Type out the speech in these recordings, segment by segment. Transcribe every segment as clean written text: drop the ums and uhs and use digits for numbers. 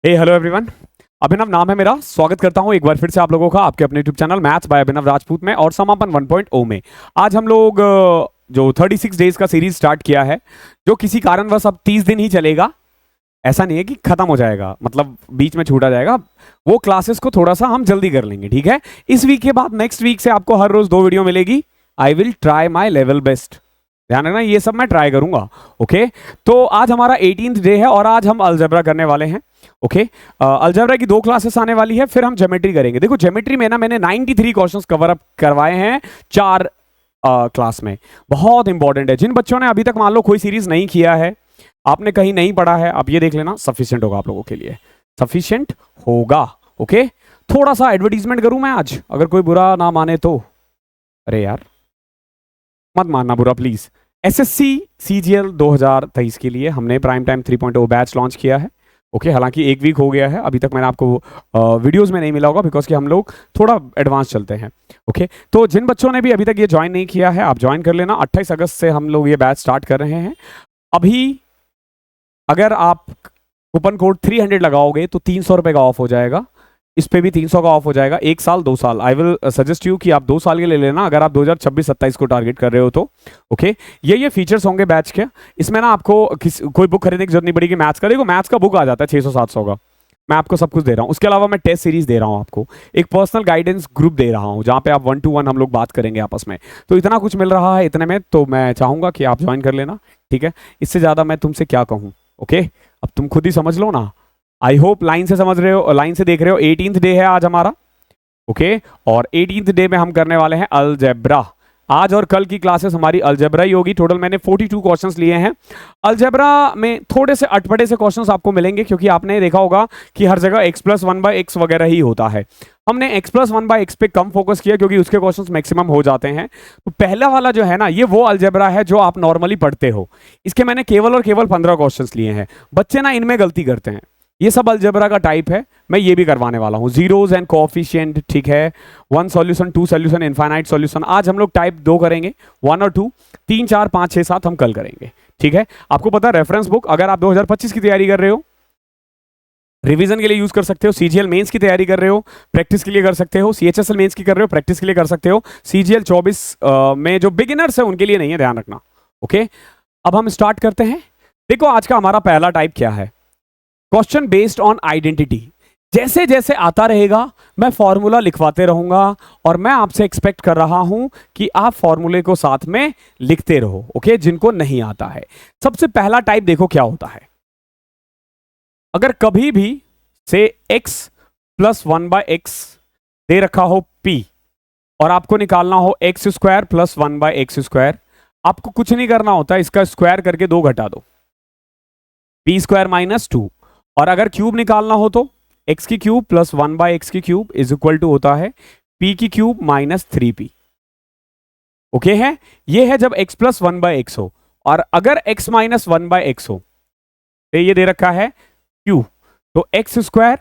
Hello everyone. अभिनव नाम है मेरा। स्वागत करता हूं एक बार फिर से आप लोगों का आपके अपने यूट्यूब चैनल मैथ्स बाय अभिनव राजपूत में और समापन 1.0 में। आज हम लोग जो 36 डेज का सीरीज स्टार्ट किया है, जो किसी कारणवश अब 30 दिन ही चलेगा। ऐसा नहीं है कि खत्म हो जाएगा, मतलब बीच में छूटा जाएगा। वो क्लासेस को थोड़ा सा हम जल्दी कर लेंगे, ठीक है। इस वीक के बाद नेक्स्ट वीक से आपको हर रोज 2 वीडियो मिलेगी। I will try my level best. ध्यान रखना, ये सब मैं ट्राई करूंगा। ओके, तो आज हमारा 18th डे है और आज हम अलजेब्रा करने वाले हैं। ओके, अलजेब्रा की 2 क्लासेस आने वाली है, फिर हम ज्योमेट्री करेंगे। देखो ज्योमेट्री में ना मैंने 93 क्वेश्चंस कवर अप करवाए हैं 4 क्लास में। बहुत इंपॉर्टेंट है। जिन बच्चों ने अभी तक मान लो कोई सीरीज नहीं किया है, आपने कहीं नहीं पढ़ा है, आप ये देख लेना, सफिशिएंट होगा आप लोगों के लिए, सफिशिएंट होगा। ओके, थोड़ा सा एडवर्टीजमेंट करूं मैं आज, अगर कोई बुरा ना माने तो। अरे यार मत मानना बुरा प्लीज। एसएससी सीजीएल 2023 के लिए हमने प्राइम टाइम 3.0 बैच लॉन्च किया है। ओके, हालांकि 1 वीक हो गया है, अभी तक मैंने आपको वीडियोस में नहीं मिला होगा बिकॉज कि हम लोग थोड़ा एडवांस चलते हैं। ओके, तो जिन बच्चों ने भी अभी तक ये ज्वाइन नहीं किया है, आप ज्वाइन कर लेना। 28 अगस्त से हम लोग ये बैच स्टार्ट कर रहे हैं। अभी अगर आप कूपन कोड 300 लगाओगे तो 300 रुपये का ऑफ हो जाएगा। इस पे भी 300 का ऑफ हो जाएगा। 1 साल 2 साल, आई विल सजेस्ट यू कि आप 2 साल के ले लेना अगर आप 2026-27 को टारगेट कर रहे हो तो। ओके, ये फीचर्स होंगे बैच के। इसमें ना आपको कोई बुक खरीदने की जरूरत नहीं पड़ेगी। मैथ्स का देखो, मैथ्स का बुक आ जाता है 600-700 का। मैं आपको सब कुछ दे रहा हूँ। उसके अलावा मैं टेस्ट सीरीज दे रहा हूँ आपको, एक पर्सनल गाइडेंस ग्रुप दे रहा हूँ जहाँ पे आप 1 to 1 हम लोग बात करेंगे आपस में। तो इतना कुछ मिल रहा है इतने में, तो मैं चाहूंगा कि आप ज्वाइन कर लेना, ठीक है। इससे ज़्यादा मैं तुमसे क्या कहूँ। ओके, अब तुम खुद ही समझ लो ना। आई होप लाइन से समझ रहे हो, लाइन से देख रहे हो। 18th डे है आज हमारा। ओके, और 18th डे में हम करने वाले हैं अलजेब्रा। आज और कल की क्लासेस हमारी अलजेब्रा ही होगी। टोटल मैंने 42 क्वेश्चंस लिए हैं। अलजेब्रा में थोड़े से अटपटे से क्वेश्चंस आपको मिलेंगे, क्योंकि आपने देखा होगा कि हर जगह x+1/x वगैरह ही होता है। हमने x+1/x पे कम फोकस किया क्योंकि उसके क्वेश्चंस मैक्सिमम हो जाते हैं। तो पहला वाला जो है ना, ये वो अलजेब्रा है जो आप नॉर्मली पढ़ते हो। इसके मैंने केवल और केवल 15 क्वेश्चंस लिए हैं। बच्चे ना इनमें गलती करते हैं। ये सब अलजेब्रा का टाइप है, मैं ये भी करवाने वाला हूँ। जीरोज एंड कोएफिशिएंट, ठीक है। 1 सॉल्यूशन, 2 सॉल्यूशन, इनफाइनाइट सॉल्यूशन। आज हम लोग टाइप 2 करेंगे, 1 और 2। 3, 4, 5, 6, 7 हम कल करेंगे, ठीक है। आपको पता है रेफरेंस बुक अगर आप 2025 की तैयारी कर रहे हो, रिवीजन के लिए यूज कर सकते हो। सीजीएल मेंस की तैयारी कर रहे हो, प्रैक्टिस के लिए कर सकते हो। सीएचएसएल मेंस की कर रहे हो, प्रैक्टिस के लिए कर सकते हो। सीजीएल 24 में जो बिगिनर्स है उनके लिए नहीं है, ध्यान रखना। ओके, अब हम स्टार्ट करते हैं। देखो आज का हमारा पहला टाइप क्या है, क्वेश्चन बेस्ड ऑन आइडेंटिटी। जैसे जैसे आता रहेगा मैं फॉर्मूला लिखवाते रहूंगा और मैं आपसे एक्सपेक्ट कर रहा हूं कि आप फॉर्मूले को साथ में लिखते रहो। ओके, जिनको नहीं आता है। सबसे पहला टाइप देखो क्या होता है। अगर कभी भी से x+1/x दे रखा हो p और आपको निकालना हो x² + 1/x², आपको कुछ नहीं करना होता, इसका स्क्वायर करके 2 घटा दो, p² - 2। और अगर क्यूब निकालना हो तो x³ + 1/x³ = होता है p³ - 3p। ओके है, ये है जब x+1/x हो। और अगर x - 1/x हो, तो ये दे रखा है q, तो x²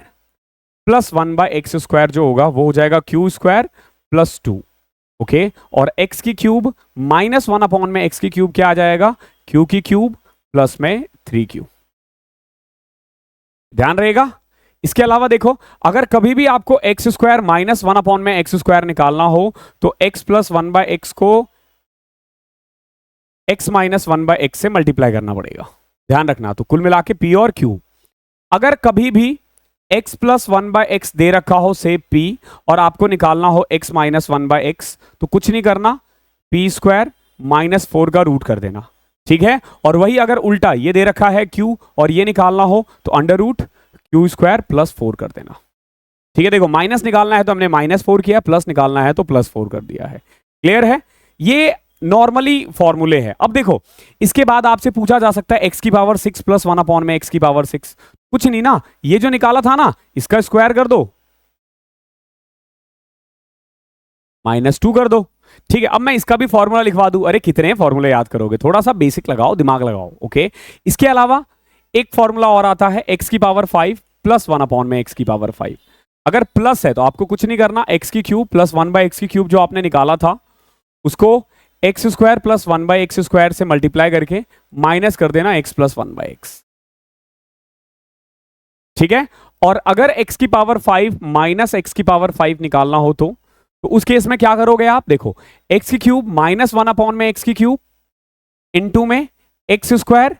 + 1/x² जो होगा वो हो जाएगा q² + 2। ओके, और x³ - 1 में x³ क्या आ जाएगा, q³ प्लस में 3q। ध्यान रहेगा। इसके अलावा देखो, अगर कभी भी आपको x² - 1 में x² निकालना हो तो x + 1/x को x - 1/x से मल्टीप्लाई करना पड़ेगा। ध्यान रखना। तो कुल मिला के p और q। अगर कभी भी x + 1/x दे रखा हो से p और आपको निकालना हो x - 1/x, तो कुछ नहीं करना, p² - 4 का रूट कर देना, ठीक है। और वही अगर उल्टा ये दे रखा है q और ये निकालना हो तो √q² + 4 कर देना, ठीक है। देखो, माइनस निकालना है तो हमने -4 किया, प्लस निकालना है तो +4 कर दिया है। क्लियर है। ये नॉर्मली फॉर्मूले है। अब देखो, इसके बाद आपसे पूछा जा सकता है x�6 + 1 में x�6। कुछ नहीं ना, ये जो निकाला था ना इसका स्क्वायर कर दो, -2 कर दो, ठीक है। अब मैं इसका भी फॉर्मूला लिखवा दूं। अरे कितने फॉर्मूले याद करोगे, थोड़ा सा बेसिक लगाओ, दिमाग लगाओ। ओके, इसके अलावा एक फॉर्मूला और आता है x⁵ + 1 में x⁵। अगर प्लस है तो आपको कुछ नहीं करना, x³ + 1/x³ जो आपने निकाला था उसको x² + 1/x² से मल्टीप्लाई करके माइनस कर देना x + 1/x। ठीक है। और अगर x की पावर 5 माइनस एक्स की पावर 5 निकालना हो तो उस केस में क्या करोगे आप? देखो, एक्स की क्यूब माइनस 1 अपॉन में एक्स की क्यूब इनटू में x square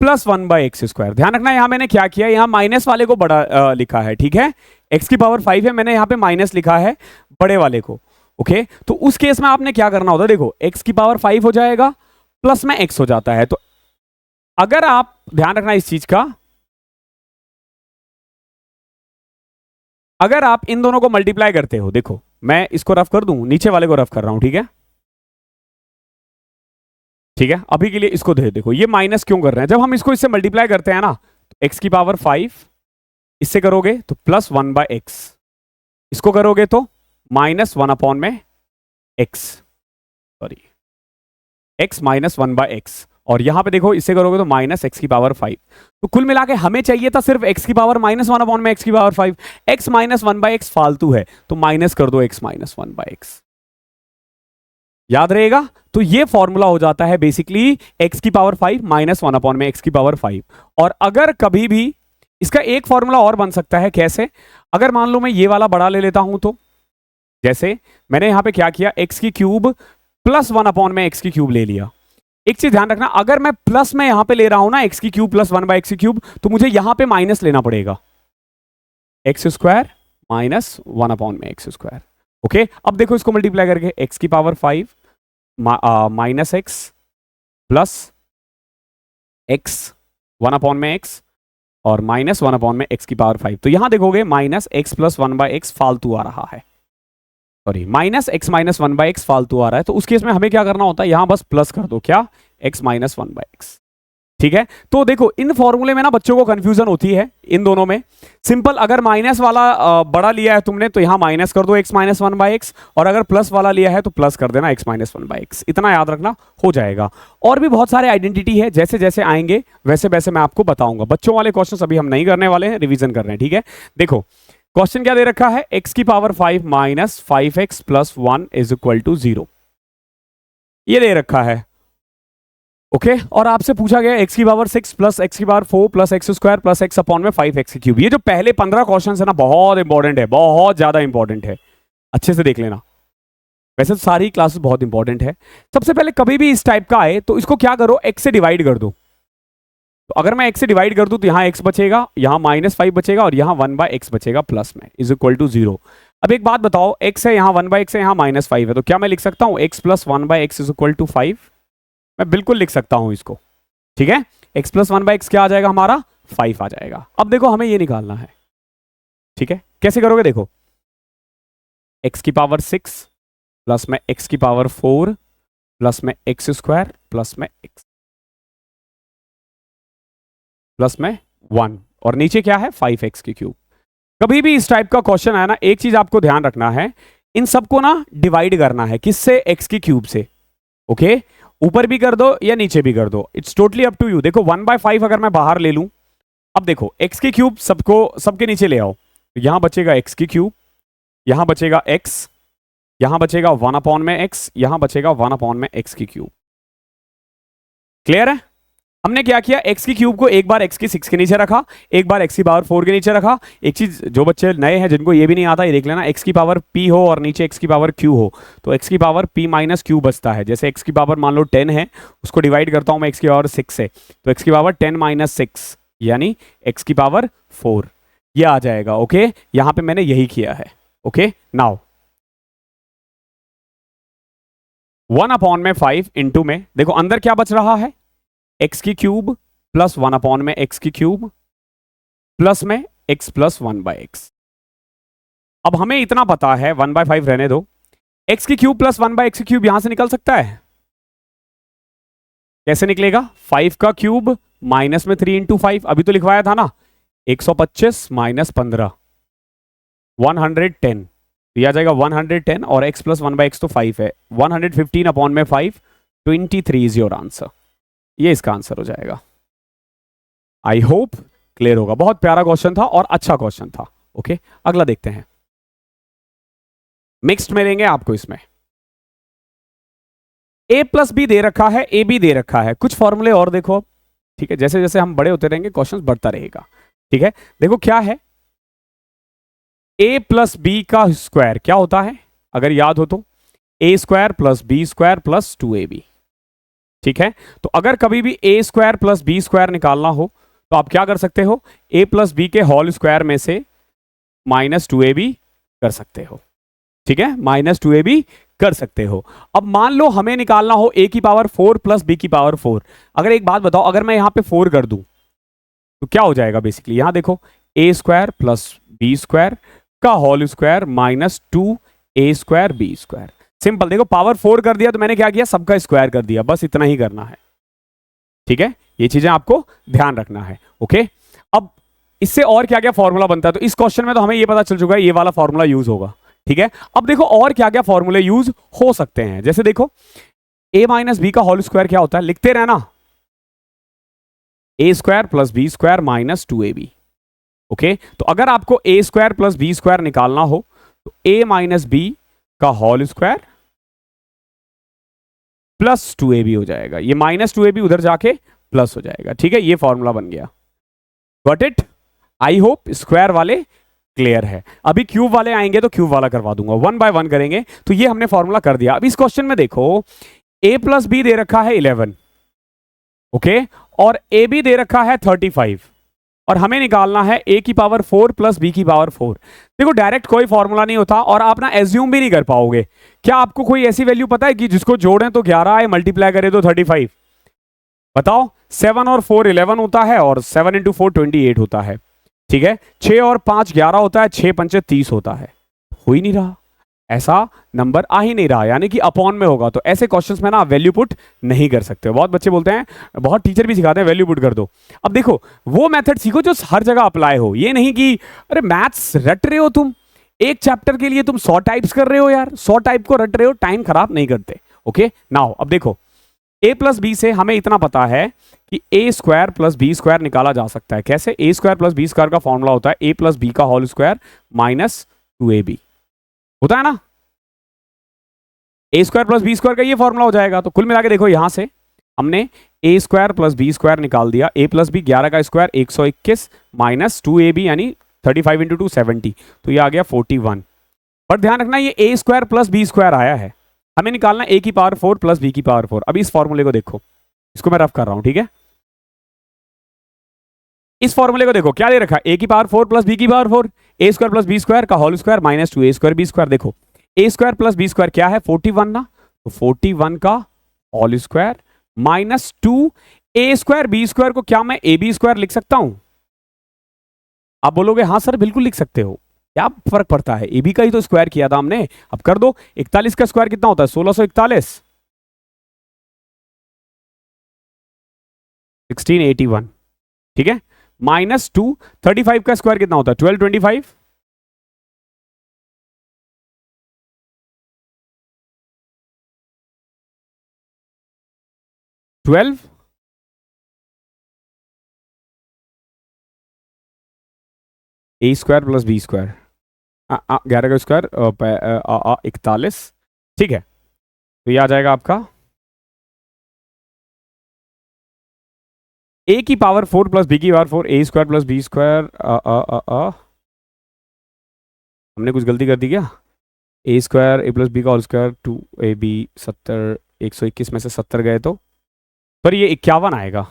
plus 1 by x square. ध्यान रखना यहां मैंने क्या किया, यहां माइनस वाले को बड़ा लिखा है, ठीक है। एक्स की पावर 5 है, मैंने यहां पे माइनस लिखा है बड़े वाले को। ओके, तो उस केस में आपने क्या करना होता है? देखो, एक्स की पावर 5 हो जाएगा प्लस में एक्स हो जाता है। तो अगर आप ध्यान रखना इस चीज का, अगर आप इन दोनों को मल्टीप्लाई करते हो, देखो मैं इसको रफ कर दूं, नीचे वाले को रफ कर रहा हूं, ठीक है। ठीक है, अभी के लिए इसको देखो, ये माइनस क्यों कर रहे हैं? जब हम इसको इससे मल्टीप्लाई करते हैं ना, तो एक्स की पावर 5 इससे करोगे तो प्लस 1 बाय एक्स, इसको करोगे तो माइनस 1 अपॉन में x, sorry x minus 1 by x, और यहां पे देखो इससे करोगे तो माइनस एक्स की पावर 5। तो कुल मिला के हमें चाहिए था सिर्फ एक्स की पावर माइनस 1 अपॉन में एक्स की power 5। X minus 1 by x फालतू है, तो माइनस कर दो एक्स माइनस 1 बाय एक्स, याद रहेगा। तो ये फॉर्मूला हो जाता है बेसिकली एक्स की पावर 5 माइनस 1 अपॉन में एक्स की पावर 5। और अगर कभी भी इसका एक फॉर्मूला और बन सकता है, कैसे? अगर मान लो मैं ये वाला बड़ा ले लेता हूं, तो जैसे मैंने यहां पे क्या किया, एक्स की क्यूब प्लस 1 अपॉन में एक्स की क्यूब ले लिया। एक चीज ध्यान रखना, अगर मैं प्लस में यहां पे ले रहा हूं ना, एक्स की क्यूब प्लस 1 बाय एक्स की क्यूब, तो मुझे यहां पे माइनस लेना पड़ेगा, एक्स स्क्वायर माइनस 1 अपॉन में एक्स स्क्वायर। ओके, अब देखो इसको मल्टीप्लाई करके, एक्स की power 5 minus x plus x 1 upon में एक्स और माइनस 1 अपॉन में एक्स की पावर 5। तो यहां देखोगे minus x plus 1 by x फालतू आ रहा है, sorry minus x minus 1 by x फालतू आ रहा है। तो उस केस में हमें क्या करना होता है, यहां बस प्लस कर दो, क्या? एक्स माइनस 1 बाय एक्स, ठीक है। तो देखो इन फॉर्मूले में ना बच्चों को कंफ्यूजन होती है इन दोनों में। सिंपल, अगर माइनस वाला बड़ा लिया है तुमने तो यहां माइनस कर दो एक्स माइनस 1 बाय एक्स, और अगर प्लस वाला लिया है तो प्लस कर देना एक्स माइनस 1 बाय एक्स। इतना याद रखना, हो जाएगा। और भी बहुत सारे आइडेंटिटी है, जैसे जैसे आएंगे वैसे वैसे मैं आपको बताऊंगा। बच्चों वाले क्वेश्चन अभी हम नहीं करने वाले हैं, रिविजन कर रहे हैं, ठीक है। देखो क्वेश्चन क्या दे रखा है, एक्स की power 5 minus 5x plus 1 is equal to 0, ये दे रखा है। ओके, और आपसे पूछा गया एक्स की पावर 6 प्लस एक्स की power 4 plus x square plus x upon में 5x क्यूब। ये जो पहले 15 क्वेश्चन है ना, बहुत इंपॉर्टेंट है, बहुत ज्यादा इंपॉर्टेंट है, अच्छे से देख लेना। वैसे तो सारी क्लासेस बहुत इंपॉर्टेंट है। सबसे पहले कभी भी इस टाइप का आए तो इसको क्या करो, एक्स से डिवाइड कर दो। तो अगर मैं एक्स से डिवाइड कर दूं तो यहां एक्स बचेगा, यहां माइनस 5 बचेगा, और यहां 1 बाय एक्स बचेगा प्लस में, इज इक्वल टू 0। अब एक बात बताओ, एक्स है यहां 1 बाय एक्स है, यहां माइनस 5 है, तो क्या मैं लिख सकता हूं x plus 1 by x is equal to 5? मैं बिल्कुल लिख सकता हूं इसको, ठीक है। एक्स प्लस 1 बाय एक्स क्या आ जाएगा हमारा? 5 आ जाएगा। अब देखो हमें ये निकालना है, ठीक है। कैसे करोगे? देखो, एक्स की पावर 6 प्लस में एक्स की पावर 4 प्लस में एक्स स्क्वायर प्लस में एक्स प्लस में 1, और नीचे क्या है? 5x की क्यूब। कभी भी इस टाइप का क्वेश्चन आया ना, एक चीज आपको ध्यान रखना है, इन सबको ना डिवाइड करना है, किससे? एक्स की क्यूब से। ओके, ऊपर भी कर दो या नीचे भी कर दो, it's totally up to you. देखो 1 बाय 5 अगर मैं बाहर ले लूं, अब देखो एक्स की क्यूब सबको सबके नीचे ले आओ, तो यहां बचेगा एक्स की क्यूब, यहां बचेगा एक्स, यहां बचेगा 1 अपॉन में एक्स, यहां बचेगा 1 अपॉन में एक्स की क्यूब। क्लियर है? हमने क्या किया, एक्स की क्यूब को एक बार एक्स की 6 के नीचे रखा, एक बार एक्स की पावर 4 के नीचे रखा। एक चीज जो बच्चे नए हैं जिनको ये भी नहीं आता, ये देख लेना, एक्स की पावर p हो और नीचे एक्स की पावर q हो, तो एक्स की पावर p माइनस q बचता है। जैसे एक्स की पावर मान लो 10 है, उसको डिवाइड करता हूं मैं एक्स की पावर 6 से, तो एक्स की पावर 10 माइनस 6 यानी एक्स की पावर 4, ये आ जाएगा। ओके, यहां पे मैंने यही किया है। ओके, नाउ 1 अपॉन में 5 इंटू में, देखो अंदर क्या बच रहा है, एक्स की क्यूब प्लस 1 अपॉन में एक्स की क्यूब प्लस में एक्स प्लस 1 बाय एक्स। अब हमें इतना पता है, 1 बाय 5 रहने दो, एक्स की क्यूब प्लस 1 बाय एक्स की क्यूब यहां से निकल सकता है। कैसे निकलेगा? 5 का क्यूब माइनस में 3 इंटू 5, अभी तो लिखवाया था ना, 125 माइनस 15 110, दिया जाएगा 110, और x प्लस 1 बाय एक्स तो 5 है, 115 अपॉन में 5 23 इज योर आंसर। ये इसका आंसर हो जाएगा। आई होप क्लियर होगा। बहुत प्यारा क्वेश्चन था और अच्छा क्वेश्चन था। ओके, अगला देखते हैं। मिक्स्ड में लेंगे आपको इसमें, a प्लस बी दे रखा है, ए बी दे रखा है, कुछ फॉर्मूले और देखो अब, ठीक है। जैसे जैसे हम बड़े होते रहेंगे क्वेश्चन बढ़ता रहेगा। ठीक है, देखो क्या है, a प्लस बी का स्क्वायर क्या होता है, अगर याद हो तो a square plus B square plus 2ab। ठीक है, तो अगर कभी भी a square plus B square निकालना हो तो आप क्या कर सकते हो, a प्लस बी के होल स्क्वायर में से -2ab कर सकते हो। ठीक है, -2ab कर सकते हो। अब मान लो हमें निकालना हो a की पावर 4 प्लस b की पावर 4। अगर एक बात बताओ, अगर मैं यहां पे 4 कर दूं तो क्या हो जाएगा, बेसिकली यहां देखो a square plus B square का whole square -2a square B square. Simple, देखो पावर 4 कर दिया तो मैंने क्या किया, सबका स्क्वायर कर दिया, बस इतना ही करना है। ठीक है, ये चीजें आपको ध्यान रखना है। ओके, अब इससे और क्या क्या फॉर्मूला बनता है, तो इस क्वेश्चन में तो हमें ये पता चल चुका है ये वाला फॉर्मूला यूज होगा। ठीक है, अब देखो और क्या क्या फॉर्मूले यूज हो सकते हैं, जैसे देखो a माइनस बी का होल स्क्वायर क्या होता है, लिखते रहना, a square plus B square -2ab। Okay, तो अगर आपको a square plus B square निकालना हो तो a माइनस बी का होल स्क्वायर प्लस 2ab हो जाएगा, ये -2ab उधर जाके प्लस हो जाएगा। ठीक है, ये फॉर्मूला बन गया। Got it? I hope square वाले क्लियर है। अभी क्यूब वाले आएंगे तो क्यूब वाला करवा दूंगा, 1 बाय 1 करेंगे। तो ये हमने फॉर्मूला कर दिया। अब इस क्वेश्चन में देखो a प्लस बी दे रखा है 11, ओके, और ए बी दे रखा है 35, और हमें निकालना है a की पावर 4 प्लस बी की पावर 4। देखो डायरेक्ट कोई फॉर्मूला नहीं होता और आप ना एज्यूम भी नहीं कर पाओगे। क्या आपको कोई ऐसी वैल्यू पता है कि जिसको जोड़ें तो 11 आए, मल्टीप्लाई करें तो 35? बताओ, 7 और 4 11 होता है, और 7 इंटू 4 28 होता है। ठीक है, 6 और 5 11 होता है, 6 पंचे 30 होता है। हो ही नहीं रहा, ऐसा नंबर आ ही नहीं रहा, यानी कि अपॉन में होगा। तो ऐसे क्वेश्चंस में ना आप वैल्यू पुट नहीं कर सकते। बहुत बच्चे बोलते हैं, बहुत टीचर भी सिखाते हैं वैल्यू पुट कर दो। अब देखो वो मेथड सीखो जो हर जगह अप्लाई हो, ये नहीं कि अरे मैथ्स रट रहे हो तुम, एक चैप्टर के लिए तुम 100 टाइप्स कर रहे हो यार, 100 टाइप को रट रहे हो, टाइम खराब नहीं करते। ओके, नाउ अब देखो a प्लस बी से हमें इतना पता है कि a square plus B square निकाला जा सकता है। कैसे? a square plus B square का फॉर्मूला होता है a प्लस बी का होल स्क्वायर -2ab, होता है ना। a square plus B square का ये फॉर्मूला हो जाएगा। तो कुल मिला के देखो, यहां से हमने a square plus B square निकाल दिया। a प्लस बी 11 का स्क्वायर 121 -2ab यानी 35 इंटू 2 70, तो ये आ गया 41। पर ध्यान रखना ये a square plus B square आया है, हमें निकालना a की पावर 4 प्लस b की पावर 4। अभी इस फॉर्मूले को देखो, इसको मैं रफ कर रहा हूं, ठीक है। इस फॉर्मूले को देखो, क्या दे रखा है, a की पावर 4 प्लस b की power 4, a square plus B square का whole square -2a square B square. देखो a square plus B square क्या है, 41 ना, तो 41 का whole square -2 a square B square को क्या मैं a बी स्क्वायर लिख सकता हूं? आप बोलोगे हाँ सर बिल्कुल लिख सकते हो, क्या फर्क पड़ता है, ए बी का ही तो स्क्वायर किया था हमने। अब कर दो, 41 का स्क्वायर कितना होता है, 1641, 1681। ठीक है, -2 35 का स्क्वायर कितना होता है, 1225, 12 ए स्क्वायर प्लस बी स्क्वायर, 11 का स्क्वायर 41। ठीक है, तो ये आ जाएगा आपका a की पावर 4 प्लस बी की पावर 4, ए स्क्वायर प्लस बी स्क्वायर, हमने कुछ गलती कर दी क्या, ए स्क्वायर ए प्लस बी का होल स्क्वायर 2ab 70, 121 में से 70 गए तो पर ये 51 आएगा।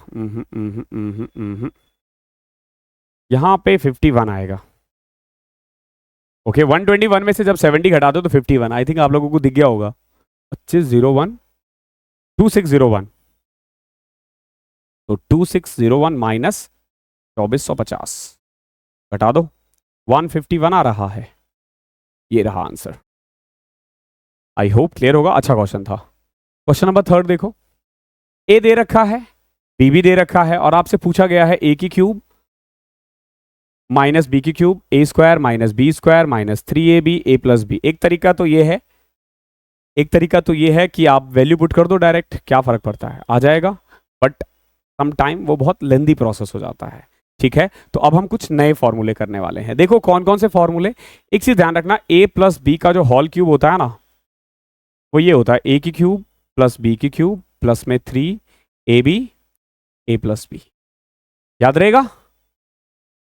यहां पे 51 आएगा। ओके, 121 में से जब 70 घटा दो तो 51, आई थिंक आप लोगों को दिख गया होगा। 2501 2601, तो 2601 माइनस 2450 घटा दो, 151 आ रहा है, ये रहा आंसर। आई होप क्लियर होगा, अच्छा क्वेश्चन था। क्वेश्चन नंबर 3 देखो, ए दे रखा है, बी भी दे रखा है, और आपसे पूछा गया है ए की क्यूब माइनस बी की cube, A square minus B square -3ab a plus B. एक तरीका तो ये है, एक तरीका तो ये है कि आप वैल्यू पुट कर दो डायरेक्ट, क्या फर्क पड़ता है, आ जाएगा, बट सम टाइम वो बहुत लेंदी प्रोसेस हो जाता है। ठीक है, तो अब हम कुछ नए फॉर्मूले करने वाले हैं। देखो कौन कौन से फॉर्मूले, एक चीज ध्यान रखना, a प्लस बी का जो होल क्यूब होता है ना, वो ये होता है a की क्यूब प्लस बी की क्यूब प्लस में 3ab a प्लस बी, याद रहेगा।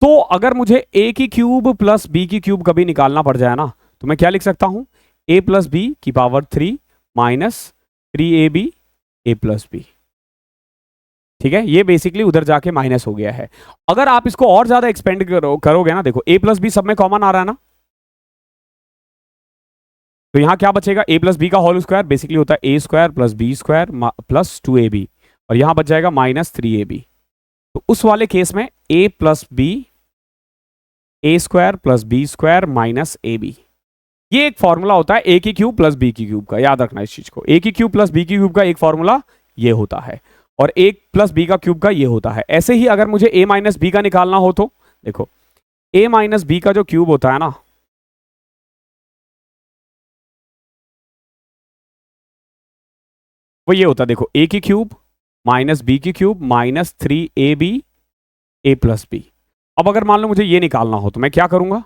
तो अगर मुझे a की क्यूब प्लस b की क्यूब कभी निकालना पड़ जाए ना, तो मैं क्या लिख सकता हूं, a प्लस बी की power 3 minus 3ab a plus B. ठीक है, ये बेसिकली उधर जाके माइनस हो गया है। अगर आप इसको और ज्यादा एक्सपेंड करोगे ना, देखो a प्लस बी सब में कॉमन आ रहा है ना, तो यहां क्या बचेगा, a प्लस बी का होल स्क्वायर बेसिकली होता है a square plus B square plus 2ab, और यहां बच जाएगा माइनस 3ab। तो उस वाले केस में a plus B A square plus B square minus A B, ये एक फॉर्मूला होता है ए की क्यूब प्लस बी की क्यूब का। याद रखना इस चीज को, ए की क्यूब प्लस बी की क्यूब का एक फॉर्मूला ये होता है, और ए प्लस बी का क्यूब का ये होता है। ऐसे ही अगर मुझे ए माइनस बी का निकालना हो तो देखो, ए माइनस बी का जो क्यूब होता है ना, वो ये होता है, देखो ए की क्यूब माइनस बी की क्यूब माइनस 3ab ए प्लस बी। अब अगर मान लो मुझे ये निकालना हो तो मैं क्या करूंगा,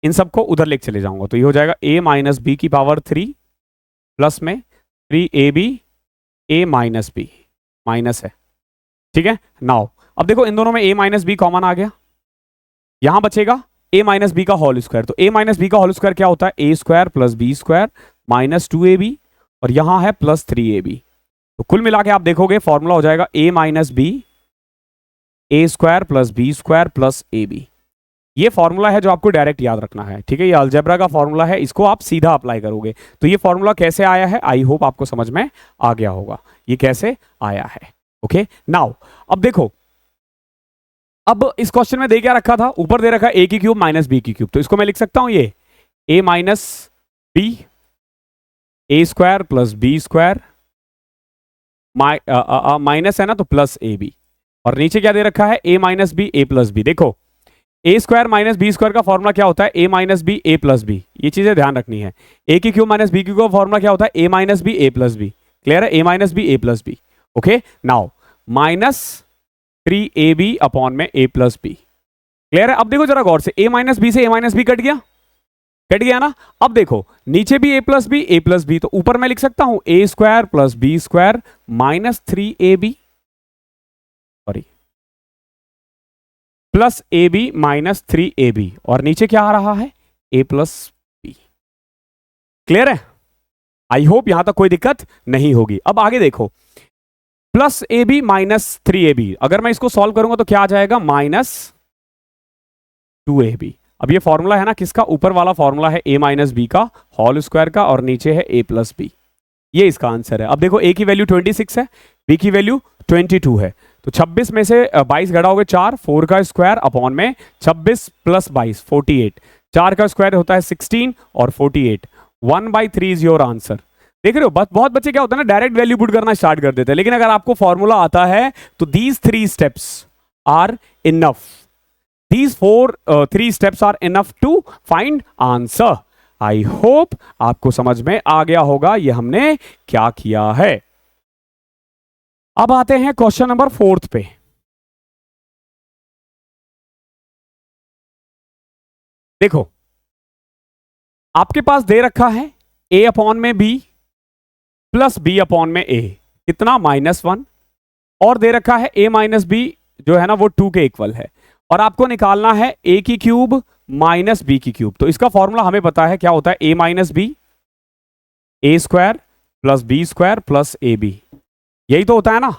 इन सबको उधर लेके चले जाऊंगा, तो ये हो जाएगा a माइनस बी की पावर 3 प्लस में 3ab a minus B, minus है। ठीक है, नाउ अब देखो इन दोनों में a माइनस बी कॉमन आ गया, यहां बचेगा a माइनस बी का होल स्क्वायर। तो a माइनस बी का होल स्क्वायर क्या होता है, a square plus B square minus 2ab, और यहां है प्लस 3ab। तो कुल मिला के आप देखोगे फॉर्मूला हो जाएगा a minus B A square plus B square plus A B. ये फॉर्मूला है जो आपको डायरेक्ट याद रखना है। ठीक है, ये अलजेब्रा का फॉर्मूला है, इसको आप सीधा अप्लाई करोगे। तो ये फॉर्मूला कैसे आया है, आई होप आपको समझ में आ गया होगा ये कैसे आया है। ओके, नाउ अब देखो, अब इस क्वेश्चन में दे क्या रखा था, ऊपर दे रखा ए की क्यूब माइनस बी की क्यूब, तो इसको मैं लिख सकता हूं ये A minus B A square plus B square minus है ना, तो प्लस ए बी, और नीचे क्या दे रखा है A minus B A plus B. देखो ए स्क्वायर माइनस बी स्क्वायर का फॉर्मूला क्या होता है, A minus B A plus B, ये चीजें ध्यान रखनी है। ए की क्यूब माइनस बी क्यूब का फॉर्मूला क्या होता है, A minus B A plus B. Clear है, A minus B A plus B. Okay, now minus 3ab upon में ए प्लस बी। क्लियर है, अब देखो जरा गौर से, ए माइनस बी से ए माइनस बी कट गया, कट गया ना। अब देखो नीचे भी ए प्लस बी, तो ऊपर मैं लिख सकता हूं A square plus B square minus 3ab, sorry plus A B minus 3ab, और नीचे क्या आ रहा है ए प्लस बी। क्लियर है, आई होप यहां तक कोई दिक्कत नहीं होगी। अब आगे देखो, plus A B minus 3ab, अगर मैं इसको सॉल्व करूंगा तो क्या आ जाएगा, माइनस 2ab। अब ये फॉर्मूला है ना किसका, ऊपर वाला फॉर्मूला है ए माइनस बी का होल स्क्वायर का, और नीचे है ए प्लस बी। ये इसका आंसर है। अब देखो ए की वैल्यू 26 है, बी की वैल्यू 22 है, तो 26 में से 22 घटाओगे 4, 4 का स्क्वायर अपॉन में 26 प्लस 22 48, 4 का स्क्वायर होता है 16 और 48, 1/3 इज योर आंसर। देख रहे हो, बहुत बच्चे क्या होता है ना, डायरेक्ट वैल्यू पुट करना स्टार्ट कर देते हैं, लेकिन अगर आपको फॉर्मूला आता है तो these 3 steps are enough, these 3 steps are enough to find answer. I hope आपको समझ में आ गया होगा ये हमने क्या किया है। अब आते हैं क्वेश्चन नंबर 4 पे। देखो आपके पास दे रखा है a अपॉन में b प्लस b अपॉन में a, कितना -1, और दे रखा है a माइनस बी जो है ना वो 2 के इक्वल है, और आपको निकालना है a की क्यूब माइनस बी की क्यूब। तो इसका फॉर्मूला हमें पता है क्या होता है, a minus B A square plus B square plus A b, यही तो होता है ना,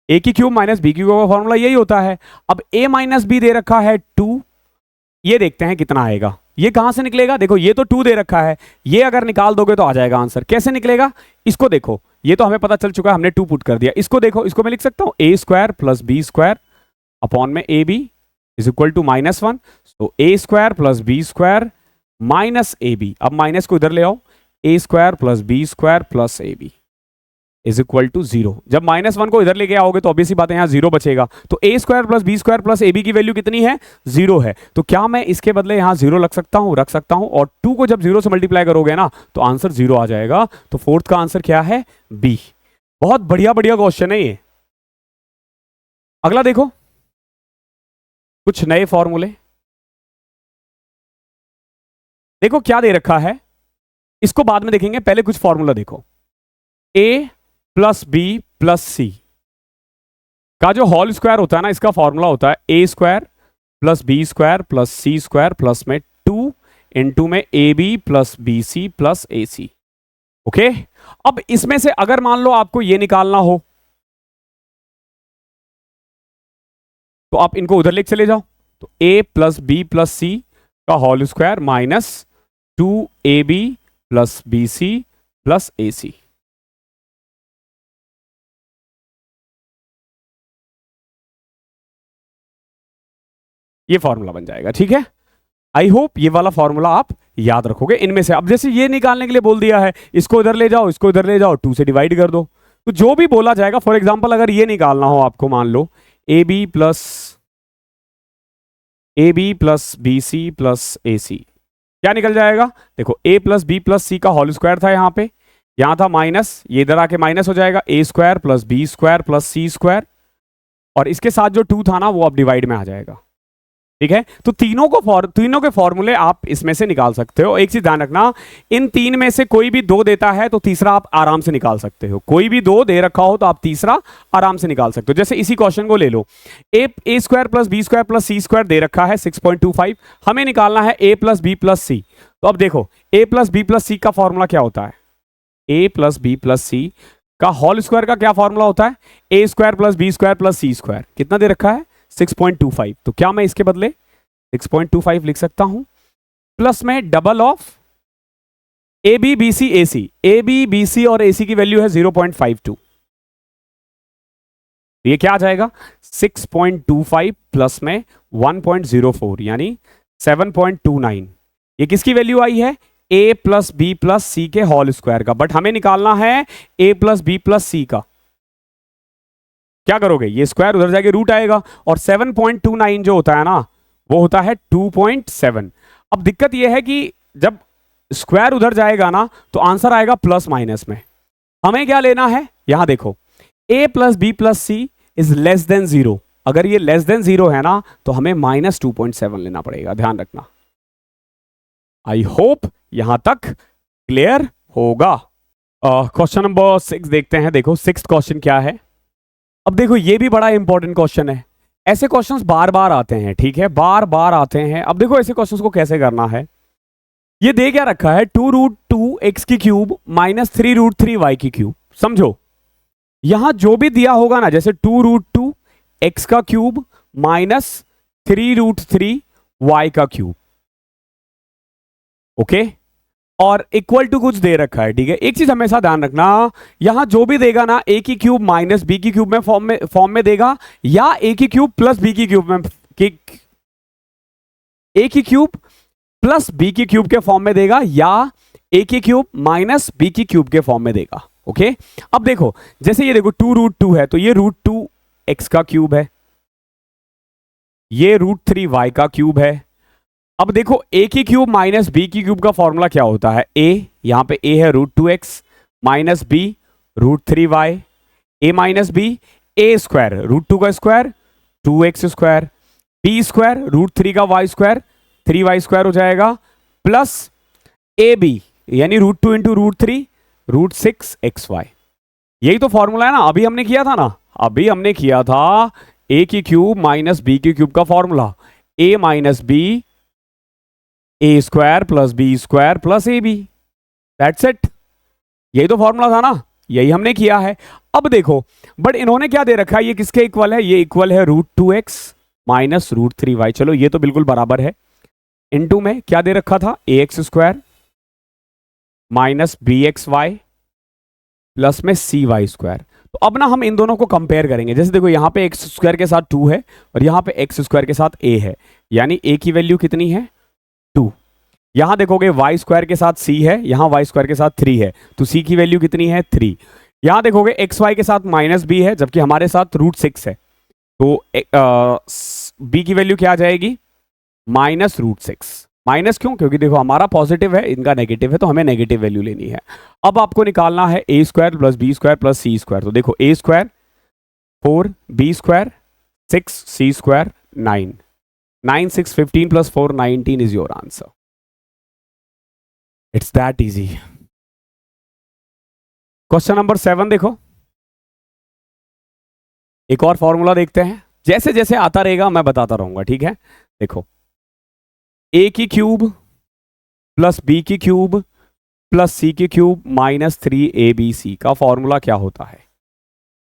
a की क्यूब माइनस बी की क्यूब का फॉर्मूला यही होता है। अब a माइनस बी दे रखा है 2, ये देखते हैं कितना आएगा, ये कहां से निकलेगा, देखो ये तो 2 दे रखा है, ये अगर निकाल दोगे तो आ जाएगा आंसर। कैसे निकलेगा, इसको देखो, ये तो हमें पता चल चुका है, हमने 2 पुट कर दिया। इसको देखो, इसको मैं लिख सकता हूं A square plus B square upon में A B is equal to -1, तो A square plus B square minus A B, अब माइनस को इधर ले आओ, A square plus B square plus A B is equal to 0। जब -1 को इधर लेके आओगे तो ऑब्वियसली बात है यहां 0 बचेगा, तो A square plus B square plus A B की वैल्यू कितनी है, 0 है। तो क्या मैं इसके बदले यहां 0 रख सकता हूं, और 2 को जब 0 से मल्टीप्लाई करोगे ना तो आंसर 0 आ जाएगा। तो 4th का आंसर क्या है, बी। बहुत बढ़िया बढ़िया क्वेश्चन है ये। अगला देखो, कुछ नए फॉर्मूले, देखो क्या दे रखा है, इसको बाद में देखेंगे, पहले कुछ फॉर्मूला देखो, a प्लस बी प्लस सी, का जो होल स्क्वायर होता है ना, इसका फॉर्मूला होता है ए square plus B square plus सी स्क्वायर प्लस में 2 इंटू में A B plus B C plus A C. Okay, अब इसमें से अगर मान लो आपको ये निकालना हो तो आप इनको उधर लेके चले जाओ। तो ए प्लस बी प्लस सी का whole square minus 2ab plus B C plus ए सी। ये फॉर्मूला बन जाएगा, ठीक है। आई होप ये वाला फॉर्मूला आप याद रखोगे इनमें से। अब जैसे ये निकालने के लिए बोल दिया है, इसको इधर ले जाओ, इसको इधर ले जाओ, 2 से डिवाइड कर दो। तो जो भी बोला जाएगा, फॉर एग्जांपल अगर ये निकालना हो आपको, मान लो A B plus B C plus A C, क्या निकल जाएगा? देखो ए प्लस बी प्लस सी का होल स्क्वायर था यहाँ पे, यहाँ था माइनस, ये इधर आके माइनस हो जाएगा, A square plus B square plus C square, और इसके साथ जो 2 था ना वो अब डिवाइड में आ जाएगा, ठीक है। तो तीनों के फॉर्मूले आप इसमें से निकाल सकते हो। एक चीज ध्यान रखना, इन 3 में से कोई भी 2 देता है तो तीसरा आप आराम से निकाल सकते हो। कोई भी 2 दे रखा हो तो आप तीसरा आराम से निकाल सकते हो। जैसे इसी क्वेश्चन को ले लो, A square plus B square plus C square दे रखा है 6.25, हमें निकालना है ए प्लस बी प्लस सी। तो अब देखो, ए प्लस बी प्लस सी का फॉर्मूला क्या होता है? ए प्लस बी प्लस सी का होल स्क्वायर का क्या फॉर्मूला होता है? ए square plus B square plus सी स्क्वायर। कितना दे रखा है? 6.25। तो क्या मैं इसके बदले 6.25 लिख सकता हूं, प्लस में double of a b b c a c. A b b c और ए सी की वैल्यू है 0.52। ये क्या आ जाएगा? 6.25 प्लस में 1.04 यानी 7.29। ये किसकी वैल्यू आई है? ए प्लस बी प्लस सी के होल स्क्वायर का। बट हमें निकालना है ए प्लस बी प्लस सी का। क्या करोगे? ये स्क्वायर उधर जाके रूट आएगा, और 7.29 जो होता है ना वो होता है 2.7। अब दिक्कत यह है कि जब स्क्वायर उधर जाएगा ना तो आंसर आएगा प्लस माइनस में। हमें क्या लेना है? यहां देखो, a plus B plus c is less than 0। अगर ये लेस देन 0 है ना तो हमें -2.7 लेना पड़ेगा, ध्यान रखना। आई होप यहां तक क्लियर होगा। क्वेश्चन नंबर 6 देखते हैं। देखो 6th क्वेश्चन क्या है। अब देखो ये भी बड़ा इंपॉर्टेंट क्वेश्चन है। ऐसे क्वेश्चंस बार बार आते हैं, ठीक है, बार बार आते हैं। अब देखो ऐसे क्वेश्चंस को कैसे करना है। ये दे क्या रखा है? 2√2x की क्यूब माइनस 3√3y की क्यूब। समझो, यहां जो भी दिया होगा ना, जैसे 2√2x का क्यूब माइनस 3√3y का क्यूब, ओके, और इक्वल टू कुछ दे रखा है, ठीक है। एक चीज हमेशा ध्यान रखना, यहां जो भी देगा ना, ए की क्यूब माइनस बी की क्यूब में फॉर्म में देगा, या ए की क्यूब प्लस बी की क्यूब में ए की क्यूब प्लस बी की क्यूब के फॉर्म में देगा, या ए की क्यूब माइनस बी की क्यूब के फॉर्म में देगा, ओके। अब देखो, जैसे ये देखो 2√2 है तो ये √2x का क्यूब है, ये √3y का क्यूब है। अब देखो a की क्यूब माइनस बी की क्यूब का फॉर्मूला क्या होता है? a, यहां पे a है √2x minus b √3y, a minus b, a square √2 का square 2x square, b square √3 का y स्क्वायर 3y स्क्वायर हो जाएगा, प्लस ए बी यानी √2 इंटू √3 √6xy। यही तो फॉर्मूला है ना, अभी हमने किया था ना, अभी हमने किया था a की क्यूब माइनस बी की क्यूब का formula, a minus B A square plus B square plus A b, that's it. यही तो फॉर्मूला था ना, यही हमने किया है। अब देखो, बट इन्होंने क्या दे रखा है? ये किसके इक्वल है? ये इक्वल है √2x माइनस √3y। चलो ये तो बिल्कुल बराबर है। इनटू में क्या दे रखा था? ax square minus bxy plus में cy स्क्वायर। तो अब ना हम इन दोनों को कंपेयर करेंगे। जैसे देखो यहां पे x स्क्वायर के साथ 2 है और यहां पे x स्क्वायर के साथ a है, यानी a की वैल्यू कितनी है? 2। यहां देखोगे y स्क्वायर के साथ c है, यहां y स्क्वायर के साथ 3 है, तो c की वैल्यू कितनी है? 3। यहां देखोगे xy के साथ माइनस b है जबकि हमारे साथ √6 है, तो b की वैल्यू क्या आ जाएगी? -√6। माइनस क्यों? क्योंकि देखो हमारा पॉजिटिव है, इनका नेगेटिव है, तो हमें नेगेटिव वैल्यू लेनी है। अब आपको निकालना है a square plus B square plus C square. तो देखो a square 4, b square 6, c square 9, 9 6 15 plus 4 19 is your answer. It's that easy. Question number 7 देखो, एक और फॉर्मूला देखते हैं, जैसे जैसे आता रहेगा मैं बताता रहूंगा, ठीक है। देखो, ए की क्यूब प्लस बी की क्यूब प्लस सी की क्यूब माइनस 3abc का फॉर्मूला क्या होता है?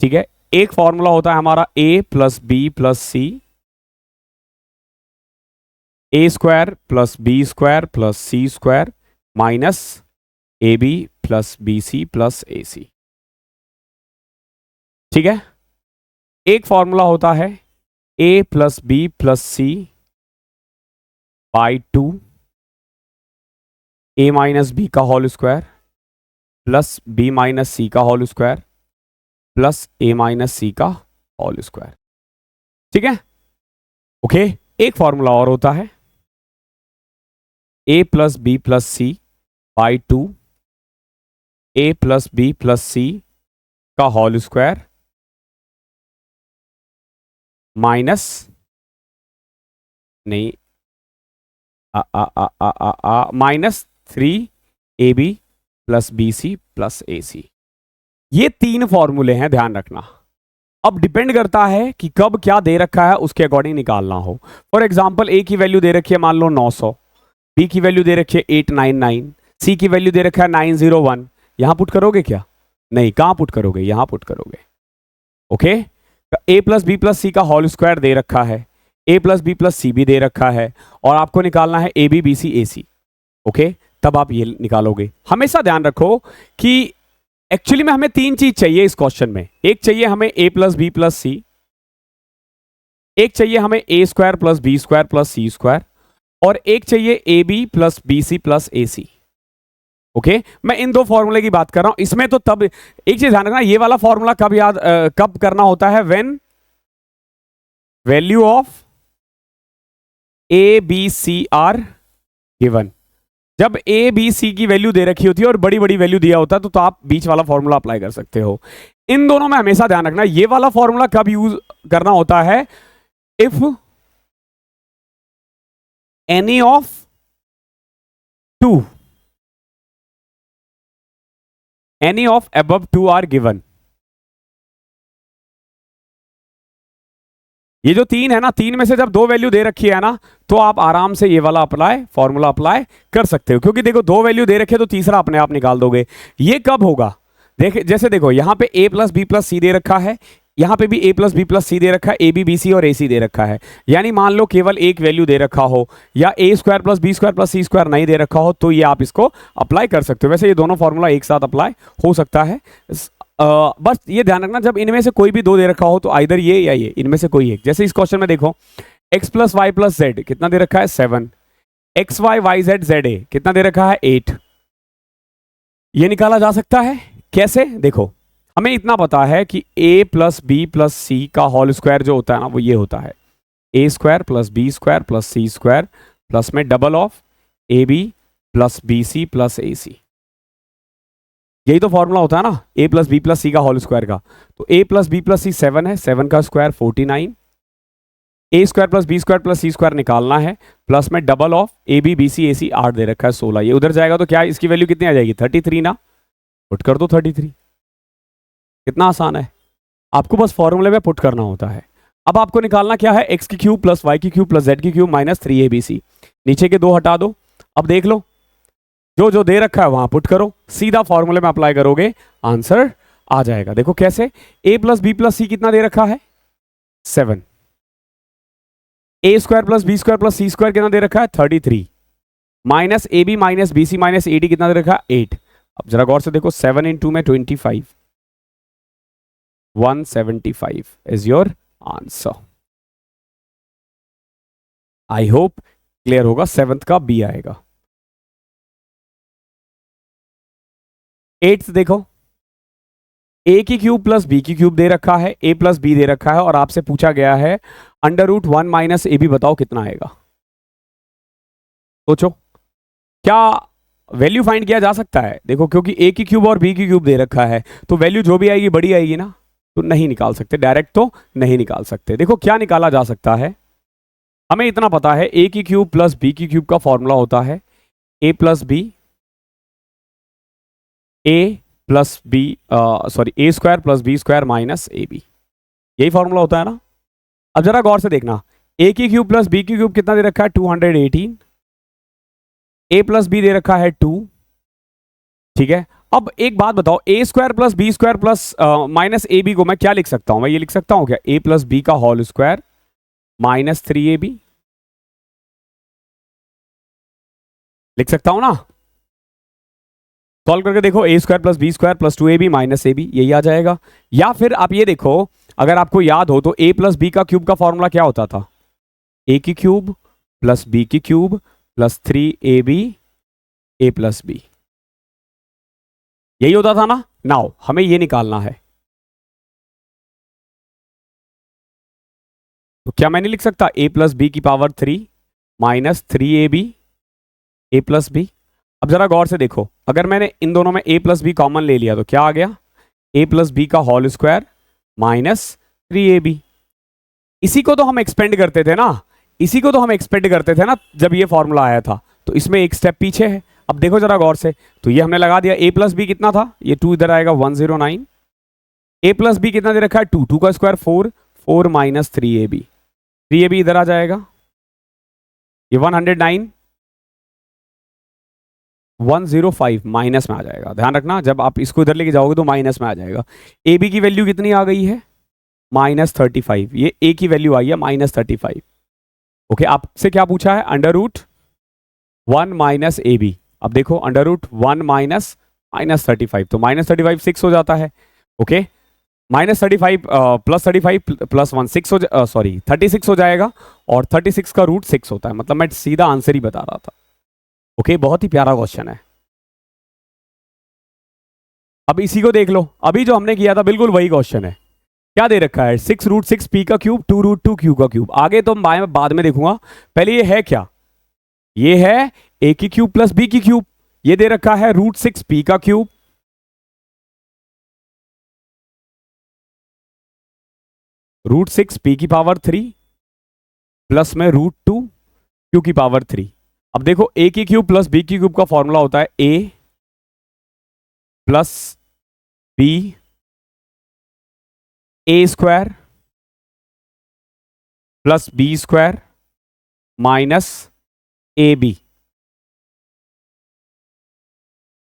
ठीक है, एक फॉर्मूला होता है हमारा a plus B plus C, A square plus B square plus C square minus A B plus B C plus A C. ठीक है, एक फॉर्मूला होता है a plus B plus C by 2 a minus B का whole square plus b minus C का whole square plus a minus C का whole square. ठीक है, ओके। एक फॉर्मूला और होता है a plus B plus C by 2 a plus B plus सी का होल स्क्वायर माइनस नहीं minus 3ab plus B C plus ए सी। ये तीन फॉर्मूले हैं, ध्यान रखना। अब डिपेंड करता है कि कब क्या दे रखा है, उसके अकॉर्डिंग निकालना हो। फॉर एग्जांपल ए की वैल्यू दे रखी है मान लो 900, बी की वैल्यू दे रखी है 899, सी की वैल्यू दे रखा है 901। यहां पुट करोगे क्या? नहीं, कहां पुट करोगे? यहां पुट करोगे। Okay, a plus B plus सी का होल स्क्वायर दे रखा है, ए प्लस बी प्लस सी भी दे रखा है, और आपको निकालना है a b b c a C. Okay, तब आप ये निकालोगे। हमेशा ध्यान रखो कि एक्चुअली में हमें तीन चीज चाहिए इस क्वेश्चन में। एक चाहिए हमें A plus B plus C, एक चाहिए हमें A square plus B square plus C square, और एक चाहिए A B plus B C plus A C. Okay, मैं इन दो फॉर्मूले की बात कर रहा हूं। इसमें तो तब एक चीज ध्यान रखना, ये वाला फॉर्मूला कब करना होता है? When value of a b c are given. जब ए बी सी की वैल्यू दे रखी होती है और बड़ी बड़ी वैल्यू दिया होता है तो आप बीच वाला फॉर्मूला अप्लाई कर सकते हो। इन दोनों में हमेशा ध्यान रखना, ये वाला फॉर्मूला कब यूज करना होता है? If any of two any of above two are given. ये जो तीन है ना, तीन में से जब दो वैल्यू दे रखी है ना, तो आप आराम से ये वाला फॉर्मूला अप्लाई कर सकते हो, क्योंकि देखो दो वैल्यू दे रखे तो तीसरा अपने आप निकाल दोगे। ये कब होगा? जैसे देखो यहां पे a प्लस बी प्लस सी दे रखा है, यहां पे भी a प्लस बी प्लस सी दे रखा है, ए बी बी सी और ए सी दे रखा है। यानी मान लो केवल एक वैल्यू दे रखा हो, या a square plus B square plus C square नहीं दे रखा हो, तो ये आप इसको अप्लाई कर सकते हो। वैसे ये दोनों फॉर्मूला एक साथ अप्लाई हो सकता है। बस ये ध्यान रखना, जब इनमें से कोई भी दो दे रखा हो तो आइदर ये या ये, इनमें से कोई एक। जैसे इस क्वेश्चन में देखो, x plus y plus z कितना दे रखा है? 7। X y y z z a कितना दे रखा है? 8। ये निकाला जा सकता है कैसे? देखो, हमें इतना पता है कि a प्लस बी प्लस सी का होल स्क्वायर जो होता है ना, वो ये होता है ए square plus B square plus सी स्क्वायर प्लस में double of a B plus B C plus A c. यही तो फॉर्मूला होता है ना, a प्लस बी प्लस सी का होल स्क्वायर का। तो a plus B plus c 7 है, 7 का square 49, a square plus B square plus C square निकालना है, प्लस में double of a b b c a सी 8 दे रखा है 16। ये उधर जाएगा तो क्या इसकी वैल्यू कितनी आ जाएगी? 33 ना। पुट कर दो 33। कितना आसान है, आपको बस फॉर्मूले में पुट करना होता है। अब आपको निकालना क्या है? एक्स की क्यूब प्लस वाई की क्यूब प्लस जेड की क्यूब माइनस 3abc। नीचे के दो हटा दो। अब देख लो, जो जो दे रखा है वहां पुट करो, सीधा फॉर्मूले में अप्लाई करोगे, आंसर आ जाएगा। देखो कैसे, a plus B plus c कितना दे रखा है? 7। A square plus B square plus C square कितना दे रखा है? 33 minus A B minus b c minus a d कितना दे रखा है? 8। अब जरा गौर से देखो, 7 × 2 में 25, 175 is your answer. I hope clear होगा। 7th का बी आएगा। 8th देखो, a की क्यूब प्लस बी की क्यूब दे रखा है, a प्लस बी दे रखा है, और आपसे पूछा गया है √1 माइनस ए बी, बताओ कितना आएगा? सोचो, क्या वैल्यू फाइंड किया जा सकता है? देखो, क्योंकि a की क्यूब और b की क्यूब दे रखा है, तो वैल्यू जो भी आएगी बड़ी आएगी ना, तो नहीं निकाल सकते, डायरेक्ट तो नहीं निकाल सकते। देखो क्या निकाला जा सकता है, हमें इतना पता है a की क्यूब प्लस b की क्यूब का फॉर्मूला होता है a plus B, A plus b, sorry, a square plus B square minus A b. यही फॉर्मूला होता है ना। अब जरा गौर से देखना, ए की क्यूब प्लस बी की क्यूब कितना दे रखा है 218, ए प्लस बी दे रखा है 2, ठीक है। अब एक बात बताओ, a square plus B square plus minus A b को मैं क्या लिख सकता हूं, मैं ये लिख सकता हूं क्या, ए प्लस बी का होल स्क्वायर माइनस 3ab, लिख सकता हूं ना। सॉल्व करके देखो, ए square plus B square plus 2ab minus ए बी, यही आ जाएगा। या फिर आप ये देखो, अगर आपको याद हो तो ए प्लस बी का क्यूब का फॉर्मूला क्या होता था, ए की क्यूब प्लस बी की क्यूब प्लस 3ab ए प्लस बी, यही होता था ना। नाउ हमें ये निकालना है, तो क्या मैं नहीं लिख सकता ए प्लस बी की पावर 3 माइनस 3ab ए प्लस बी। अब जरा गौर से देखो, अगर मैंने इन दोनों में a प्लस बी कॉमन ले लिया तो क्या आ गया, a प्लस बी का होल स्क्वायर माइनस 3ab। इसी को तो हम एक्सपेंड करते थे ना, इसी को तो हम एक्सपेंड करते थे ना जब ये फॉर्मूला आया था, तो इसमें एक स्टेप पीछे है। अब देखो जरा गौर से, तो ये हमने लगा दिया, a प्लस बी कितना था, ये 2 इधर आएगा 109, a प्लस बी कितना दे रखा है 2, 2 का स्क्वायर 4, 4 माइनस 3ab, 3ab इधर आ जाएगा, ये 109 105 माइनस में आ जाएगा। ध्यान रखना, जब आप इसको इधर लेके जाओगे तो माइनस में आ जाएगा। ए बी की वैल्यू कितनी आ गई है, -35, ये ए की वैल्यू आई है -35। ओके, आपसे क्या पूछा है, under root 1 minus A B. अब देखो अंडर रूट 1 माइनस -35, तो -35 6 हो जाता है। ओके, -35 प्लस 35 प्लस 1 6 हो, सॉरी 36 हो जाएगा, और 36 का रूट 6 होता है, मतलब मैं सीधा आंसर ही बता रहा था। ओके, बहुत ही प्यारा क्वेश्चन है। अब इसी को देख लो, अभी जो हमने किया था बिल्कुल वही क्वेश्चन है। क्या दे रखा है, 6 रूट 6 पी का क्यूब 2 रूट 2 क्यू का क्यूब। आगे तो मैं बाद में देखूंगा, पहले ये है क्या, ये है ए की क्यूब प्लस बी की क्यूब, ये दे रखा है रूट 6 पी का क्यूब, रूट 6 पी की पावर 3 प्लस में रूट 2 क्यू की पावर 3। अब देखो ए की क्यूब प्लस बी की क्यूब का फॉर्मूला होता है ए प्लस बी ए square plus B square minus ए बी।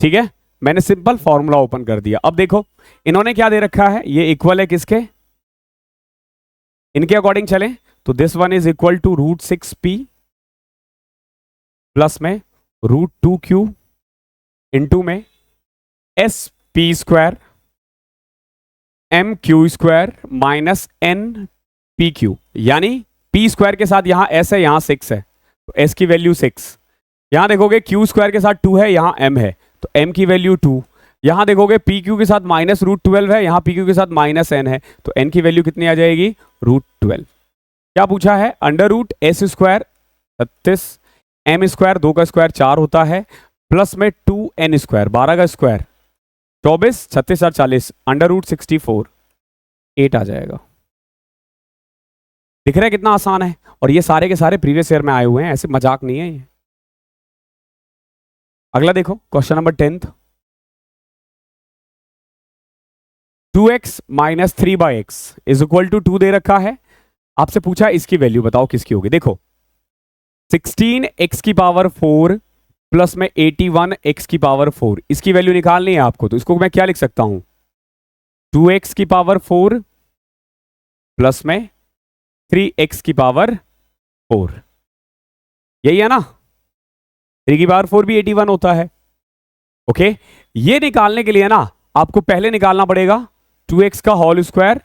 ठीक है, मैंने सिंपल फॉर्मूला ओपन कर दिया। अब देखो इन्होंने क्या दे रखा है, ये इक्वल है किसके, इनके अकॉर्डिंग चलें तो this one is equal to root 6 p plus में रूट 2 क्यू इंटू में s p square m q square minus n p q, यानी पी स्क्वायर के साथ यहां एस है, यहां 6 है, तो एस की वैल्यू 6। यहां देखोगे क्यू स्क्वायर के साथ 2 है, यहां एम है, तो एम की वैल्यू 2। यहां देखोगे पी क्यू के साथ माइनस रूट 12 है, यहां पी क्यू के साथ माइनस एन है, तो एन की वैल्यू कितनी आ जाएगी, रूट 12। क्या पूछा है, under root s square 36, m square 2 का स्क्वायर 4 होता है, प्लस में 2 एन स्क्वायर 12 का स्क्वायर 24, 36 और 40, अंडर रूट 64 8 आ जाएगा। दिख रहा है कितना आसान है, और ये सारे के सारे प्रीवियस ईयर में आए हुए हैं, ऐसे मजाक नहीं है ये। अगला देखो question number 10th, 2x minus 3/x is equal to 2 दे रखा है। आपसे पूछा इसकी वैल्यू बताओ किसकी होगी। देखो 16x की पावर 4 प्लस में 81x की पावर 4, इसकी वैल्यू निकालनी है आपको, तो इसको मैं क्या लिख सकता हूं, 2x की पावर 4 प्लस में 3x की पावर 4, यही है ना। 3 की पावर 4 भी 81 होता है। ओके, ये निकालने के लिए ना आपको पहले निकालना पड़ेगा 2x का होल स्क्वायर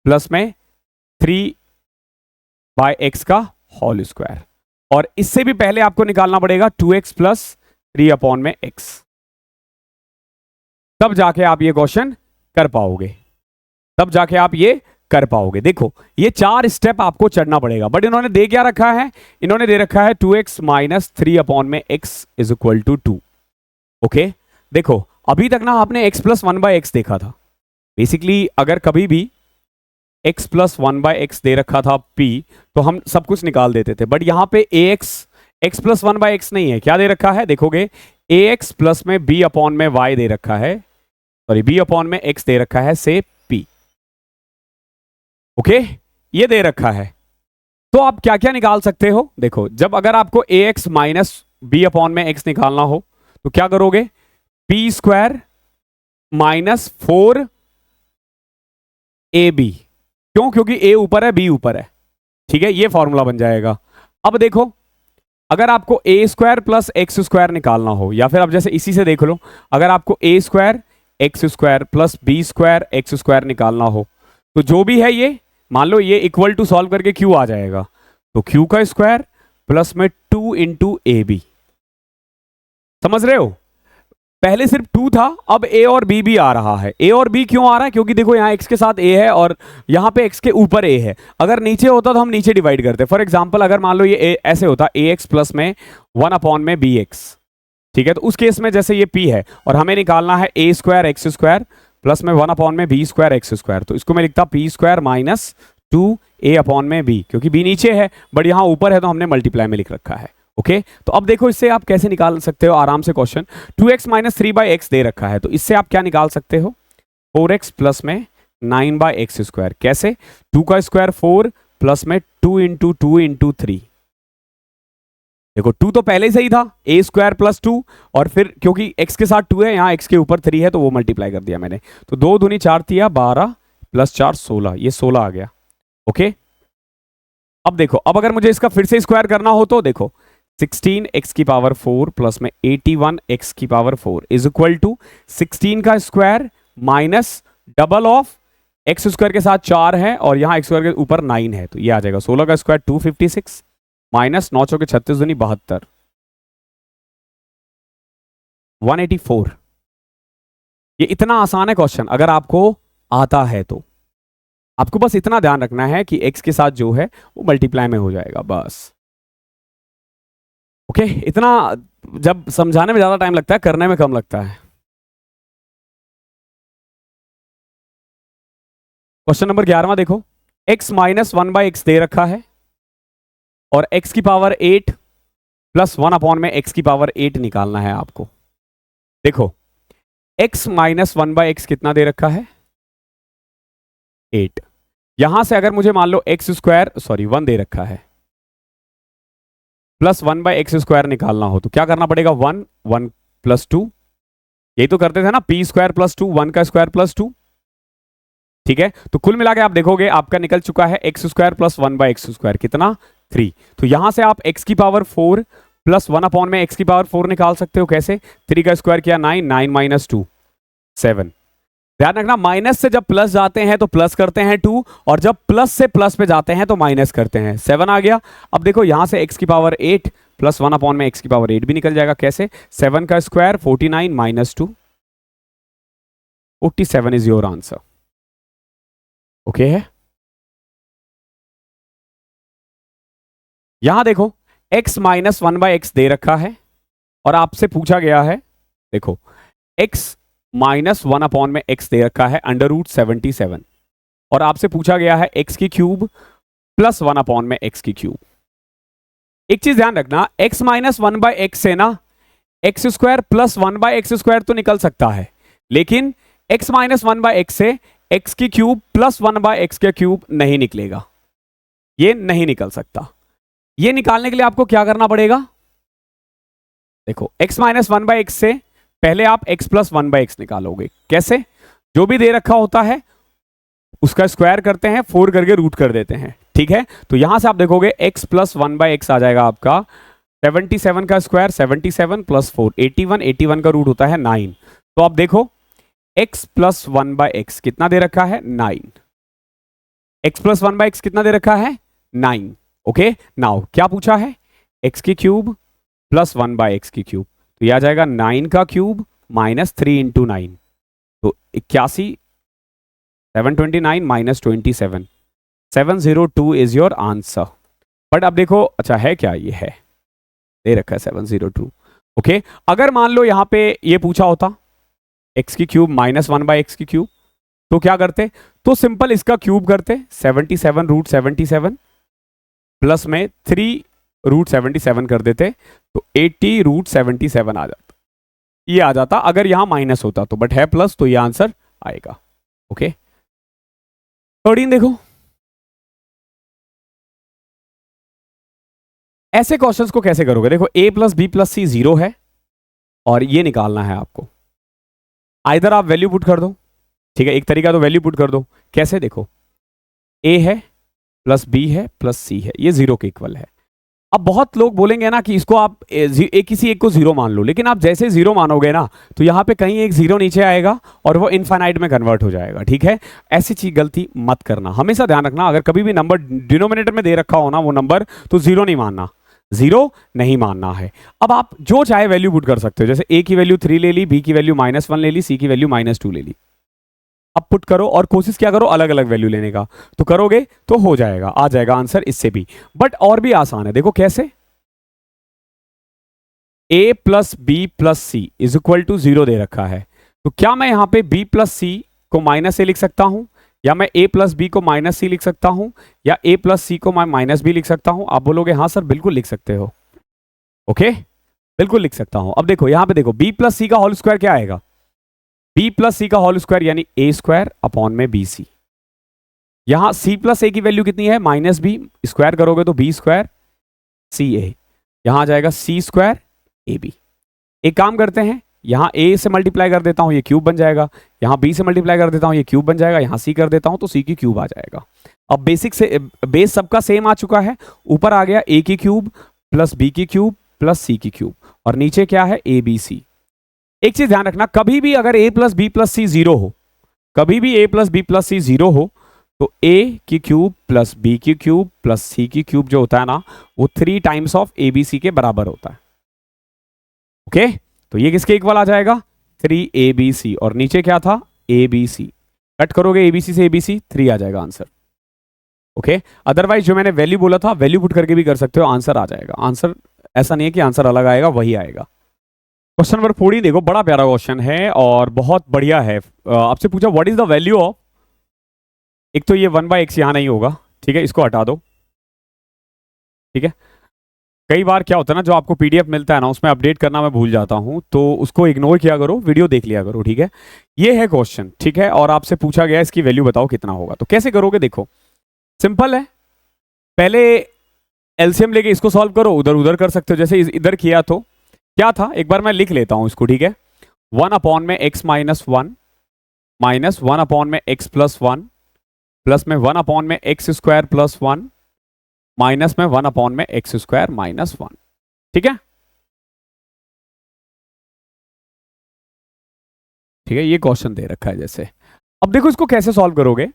प्लस में 3/x का होल स्क्वायर, और इससे भी पहले आपको निकालना पड़ेगा 2x प्लस 3/x, तब जाके आप ये क्वेश्चन कर पाओगे, तब जाके आप ये कर पाओगे। देखो ये 4 स्टेप आपको चढ़ना पड़ेगा, बट इन्होंने दे क्या रखा है, इन्होंने दे रखा है 2x minus 3/x is equal to 2। Okay, देखो अभी तक ना आपने x प्लस 1/x देखा था। बेसिकली अगर कभी भी x प्लस 1/x दे रखा था p, तो हम सब कुछ निकाल देते थे, बट यहां पे x प्लस 1/x नहीं है, क्या दे रखा है, देखोगे ax प्लस में b अपॉन में y दे रखा है, सॉरी b अपॉन में x दे रखा है से p। ओके, ये दे रखा है। तो आप क्या क्या निकाल सकते हो, देखो जब अगर आपको a x minus b upon में एक्स निकालना हो तो क्या करोगे, p square minus 4 a b, क्यों, क्योंकि ए ऊपर है बी ऊपर है, ठीक है, ये फॉर्मूला बन जाएगा। अब देखो अगर आपको a square plus x square निकालना हो, या फिर आप जैसे इसी से देख लो, अगर आपको a square x square plus B square x square निकालना हो तो जो भी है ये मान लो ये इक्वल टू सॉल्व करके क्यू आ जाएगा, तो क्यू का स्क्वायर प्लस में 2 इंटू ए बी, समझ रहे हो, पहले सिर्फ 2 था, अब ए और बी भी आ रहा है। ए और बी क्यों आ रहा है, क्योंकि देखो यहाँ एक्स के साथ ए है और यहाँ पे एक्स के ऊपर ए है, अगर नीचे होता तो हम नीचे डिवाइड करते। फॉर एग्जांपल अगर मान लो ये ऐसे होता ए एक्स प्लस में 1 अपॉन में बी एक्स, ठीक है, तो उस केस में जैसे ये पी है और हमें निकालना है ए स्क्वायर एक्स स्क्वायर प्लस में 1 अपॉन में बी स्क्वायर एक्स स्क्वायर, तो इसको मैं लिखता पी स्क्वायर माइनस 2 ए अपॉन में बी, क्योंकि बी नीचे है बट यहाँ ऊपर है तो हमने मल्टीप्लाई में लिख रखा है। ओके, तो अब देखो इससे आप कैसे निकाल सकते हो आराम से क्वेश्चन, 2x माइनस 3/x दे रखा है, तो इससे आप क्या निकाल सकते हो, 4x प्लस में 9/x स्क्वायर, कैसे, 2 का स्क्वायर 4 प्लस में 2 इंटू 2 इंटू 3, देखो 2 तो पहले से ही था, a स्क्वायर प्लस 2 और फिर क्योंकि x के साथ 2 है यहाँ x के ऊपर 3 है तो वो मल्टीप्लाई कर दिया मैंने, तो 2 दूनी 4 तिया 12 प्लस 4 16, ये 16 आ गया। ओके, अब देखो अब अगर मुझे इसका फिर से स्क्वायर करना हो तो देखो 16x की पावर 4 प्लस में 81x की पावर 4 इज इक्वल टू 16 का square minus double of x square के साथ 4 है और यहाँ एक्स स्क्वायर के ऊपर 9 है, तो ये आ जाएगा 16 का स्क्वायर 256 माइनस 9 चौके 36 दूनी 72 184। ये इतना आसान है क्वेश्चन, अगर आपको आता है तो आपको बस इतना ध्यान रखना है कि x के साथ जो है वो मल्टीप्लाई में हो जाएगा बस। ओके, इतना जब समझाने में ज्यादा टाइम लगता है करने में कम लगता है। क्वेश्चन नंबर 11वां देखो, x माइनस 1/x दे रखा है और x की पावर 8 प्लस 1 अपॉन में x की पावर 8 निकालना है आपको। देखो x माइनस 1/x कितना दे रखा है, 8, यहां से अगर मुझे मान लो एक्स स्क्वायर सॉरी 1 दे रखा है प्लस 1/x स्क्वायर निकालना हो तो क्या करना पड़ेगा, 1 1 प्लस 2, यही तो करते थे ना, पी स्क्वायर प्लस 2 1 का स्क्वायर प्लस 2, ठीक है, तो कुल मिला के आप देखोगे आपका निकल चुका है x square plus 1/x square कितना 3, तो यहां से आप x की पावर 4 प्लस 1 अपॉन में x की पावर 4 निकाल सकते हो, कैसे, 3 का स्क्वायर किया 9 9 माइनस 2 7, ध्यान रखना माइनस से जब प्लस जाते हैं तो प्लस करते हैं 2 और जब प्लस से प्लस पे जाते हैं तो माइनस करते हैं, 7 आ गया। अब देखो यहां से x की पावर 8 प्लस 1 अपॉन में x की पावर 8 भी निकल जाएगा, कैसे, 7 का square 49 minus 2 47 is your answer. Okay है, यहां देखो x माइनस 1/x दे रखा है और आपसे पूछा गया है, देखो x माइनस 1 अपॉन में x दे रखा है अंडर रूट 77 और आपसे पूछा गया है x की क्यूब प्लस 1 अपॉन में x की क्यूब। एक चीज ध्यान रखना, x माइनस 1/x से ना x square plus 1/x square तो निकल सकता है, लेकिन x माइनस 1/x से x की क्यूब प्लस 1/x के क्यूब नहीं निकलेगा, ये नहीं निकल सकता। ये निकालने के लिए आपको क्या करना पड़ेगा, देखो x माइनस 1/x से पहले आप x प्लस 1/x निकालोगे, कैसे, जो भी दे रखा होता है उसका स्क्वायर करते हैं 4 करके रूट कर देते हैं, ठीक है, तो यहां से आप देखोगे x प्लस 1/x आ जाएगा आपका 77 का स्क्वायर 77 प्लस 4 81, 81 का रूट होता है 9, तो आप देखो x प्लस 1/x कितना दे रखा है 9, x प्लस 1/x कितना दे रखा है 9। ओके, नाउ क्या पूछा है, x की क्यूब प्लस 1/x की क्यूब, तो यह आ जाएगा 9 का क्यूब माइनस 3 इंटू 9, तो 81 729 minus 27 702 is your answer. But अब देखो अच्छा है क्या, ये है दे रखा है 702। ओके, अगर मान लो यहां पे ये पूछा होता x की क्यूब माइनस 1/x की क्यूब तो क्या करते, तो सिंपल इसका क्यूब करते 77 रूट 77 प्लस में 3 रूट 77 कर देते तो 80 रूट 77 आ जाता, ये आ जाता अगर यहां माइनस होता तो, बट है प्लस तो ये आंसर आएगा। ओके, 13 देखो, ऐसे क्वेश्चंस को कैसे करोगे? देखो a plus B plus c 0 है और ये निकालना है आपको। आइदर आप वैल्यू पुट कर दो, ठीक है, एक तरीका तो वैल्यू पुट कर दो। कैसे? देखो a है प्लस b है प्लस c है, ये 0 के इक्वल है। अब बहुत लोग बोलेंगे ना कि इसको आप किसी एक को 0 मान लो, लेकिन आप जैसे 0 मानोगे ना तो यहां पे कहीं एक 0 नीचे आएगा और वो इनफाइनाइट में कन्वर्ट हो जाएगा, ठीक है। ऐसी चीज गलती मत करना, हमेशा ध्यान रखना। अगर कभी भी नंबर डिनोमिनेटर में दे रखा हो ना वो नंबर, तो 0 नहीं मानना, 0 नहीं मानना है। अब आप जो चाहे वैल्यू पुट कर सकते हो, जैसे a की वैल्यू 3 ले ली, b की वैल्यू -1 ले ली, c की वैल्यू -2 ले ली। अब पुट करो और कोशिश क्या करो अलग अलग वैल्यू लेने का, तो करोगे तो हो जाएगा, आ जाएगा आंसर इससे भी। बट और भी आसान है, देखो कैसे। a plus B plus c is equal to 0 दे रखा है, तो क्या मैं यहां पे b प्लस सी को -a लिख सकता हूं, या मैं a प्लस बी को -c लिख सकता हूं, या a प्लस सी को मैं -b लिख सकता हूं? आप बोलोगे हाँ सर बिल्कुल लिख सकते हो। ओके, बिल्कुल लिख सकता हूं। अब देखो यहां पे देखो b प्लस सी का होल स्क्वायर क्या आएगा? b प्लस सी का होल स्क्वायर यानी a स्क्वायर अपॉन में बी सी। यहां c प्लस a की वैल्यू कितनी है? -b, स्क्वायर करोगे तो b स्क्वायर सी ए, यहां आ जाएगा c स्क्वायर ए बी। एक काम करते हैं, यहां a से मल्टीप्लाई कर देता हूं, ये क्यूब बन जाएगा। यहां b से मल्टीप्लाई कर देता हूं, ये क्यूब बन जाएगा। यहां c कर देता हूं तो c की क्यूब आ जाएगा। अब बेसिक से बेस सबका सेम आ चुका है, ऊपर आ गया a की क्यूब प्लस b की क्यूब प्लस c की क्यूब, और नीचे क्या है? a b c। एक चीज ध्यान रखना, कभी भी अगर a plus B plus c 0 हो, कभी भी a plus B plus c 0 हो, तो a की क्यूब प्लस b की क्यूब प्लस c की क्यूब जो होता है ना, वो 3 times of a b c के बराबर होता है। ओके, तो ये किसके इक्वल आ जाएगा? 3abc, और नीचे क्या था? abc। कट करोगे abc से abc, 3 आ जाएगा आंसर। ओके, अदरवाइज जो मैंने वैल्यू बोला था वैल्यू पुट करके भी कर सकते हो, आंसर आ जाएगा। आंसर ऐसा नहीं है कि आंसर अलग आएगा, वही आएगा। क्वेश्चन नंबर 14 देखो, बड़ा प्यारा क्वेश्चन है और बहुत बढ़िया है। आपसे पूछा what is the value of, एक तो ये 1/x यहां नहीं होगा, ठीक है, इसको हटा दो, ठीक है। कई बार क्या होता है ना, जो आपको पीडीएफ मिलता है ना उसमें अपडेट करना मैं भूल जाता हूं, तो उसको इग्नोर किया करो, वीडियो देख लिया करो, ठीक है। ये है क्वेश्चन, ठीक है, और आपसे पूछा गया इसकी वैल्यू बताओ कितना होगा। तो कैसे करोगे? देखो सिंपल है, पहले एलसीएम लेके इसको सॉल्व करो, उधर उधर कर सकते हो, जैसे इधर किया तो क्या था, एक बार मैं लिख लेता हूं इसको, ठीक है। 1 अपॉन में x -1 माइनस 1 अपॉन में x प्लस 1 प्लस में 1 अपॉन में x स्क्वायर प्लस 1 माइनस में 1 अपॉन में x स्क्वायर -1, ठीक है। ठीक है, ये क्वेश्चन दे रखा है जैसे। अब देखो इसको कैसे सॉल्व करोगे,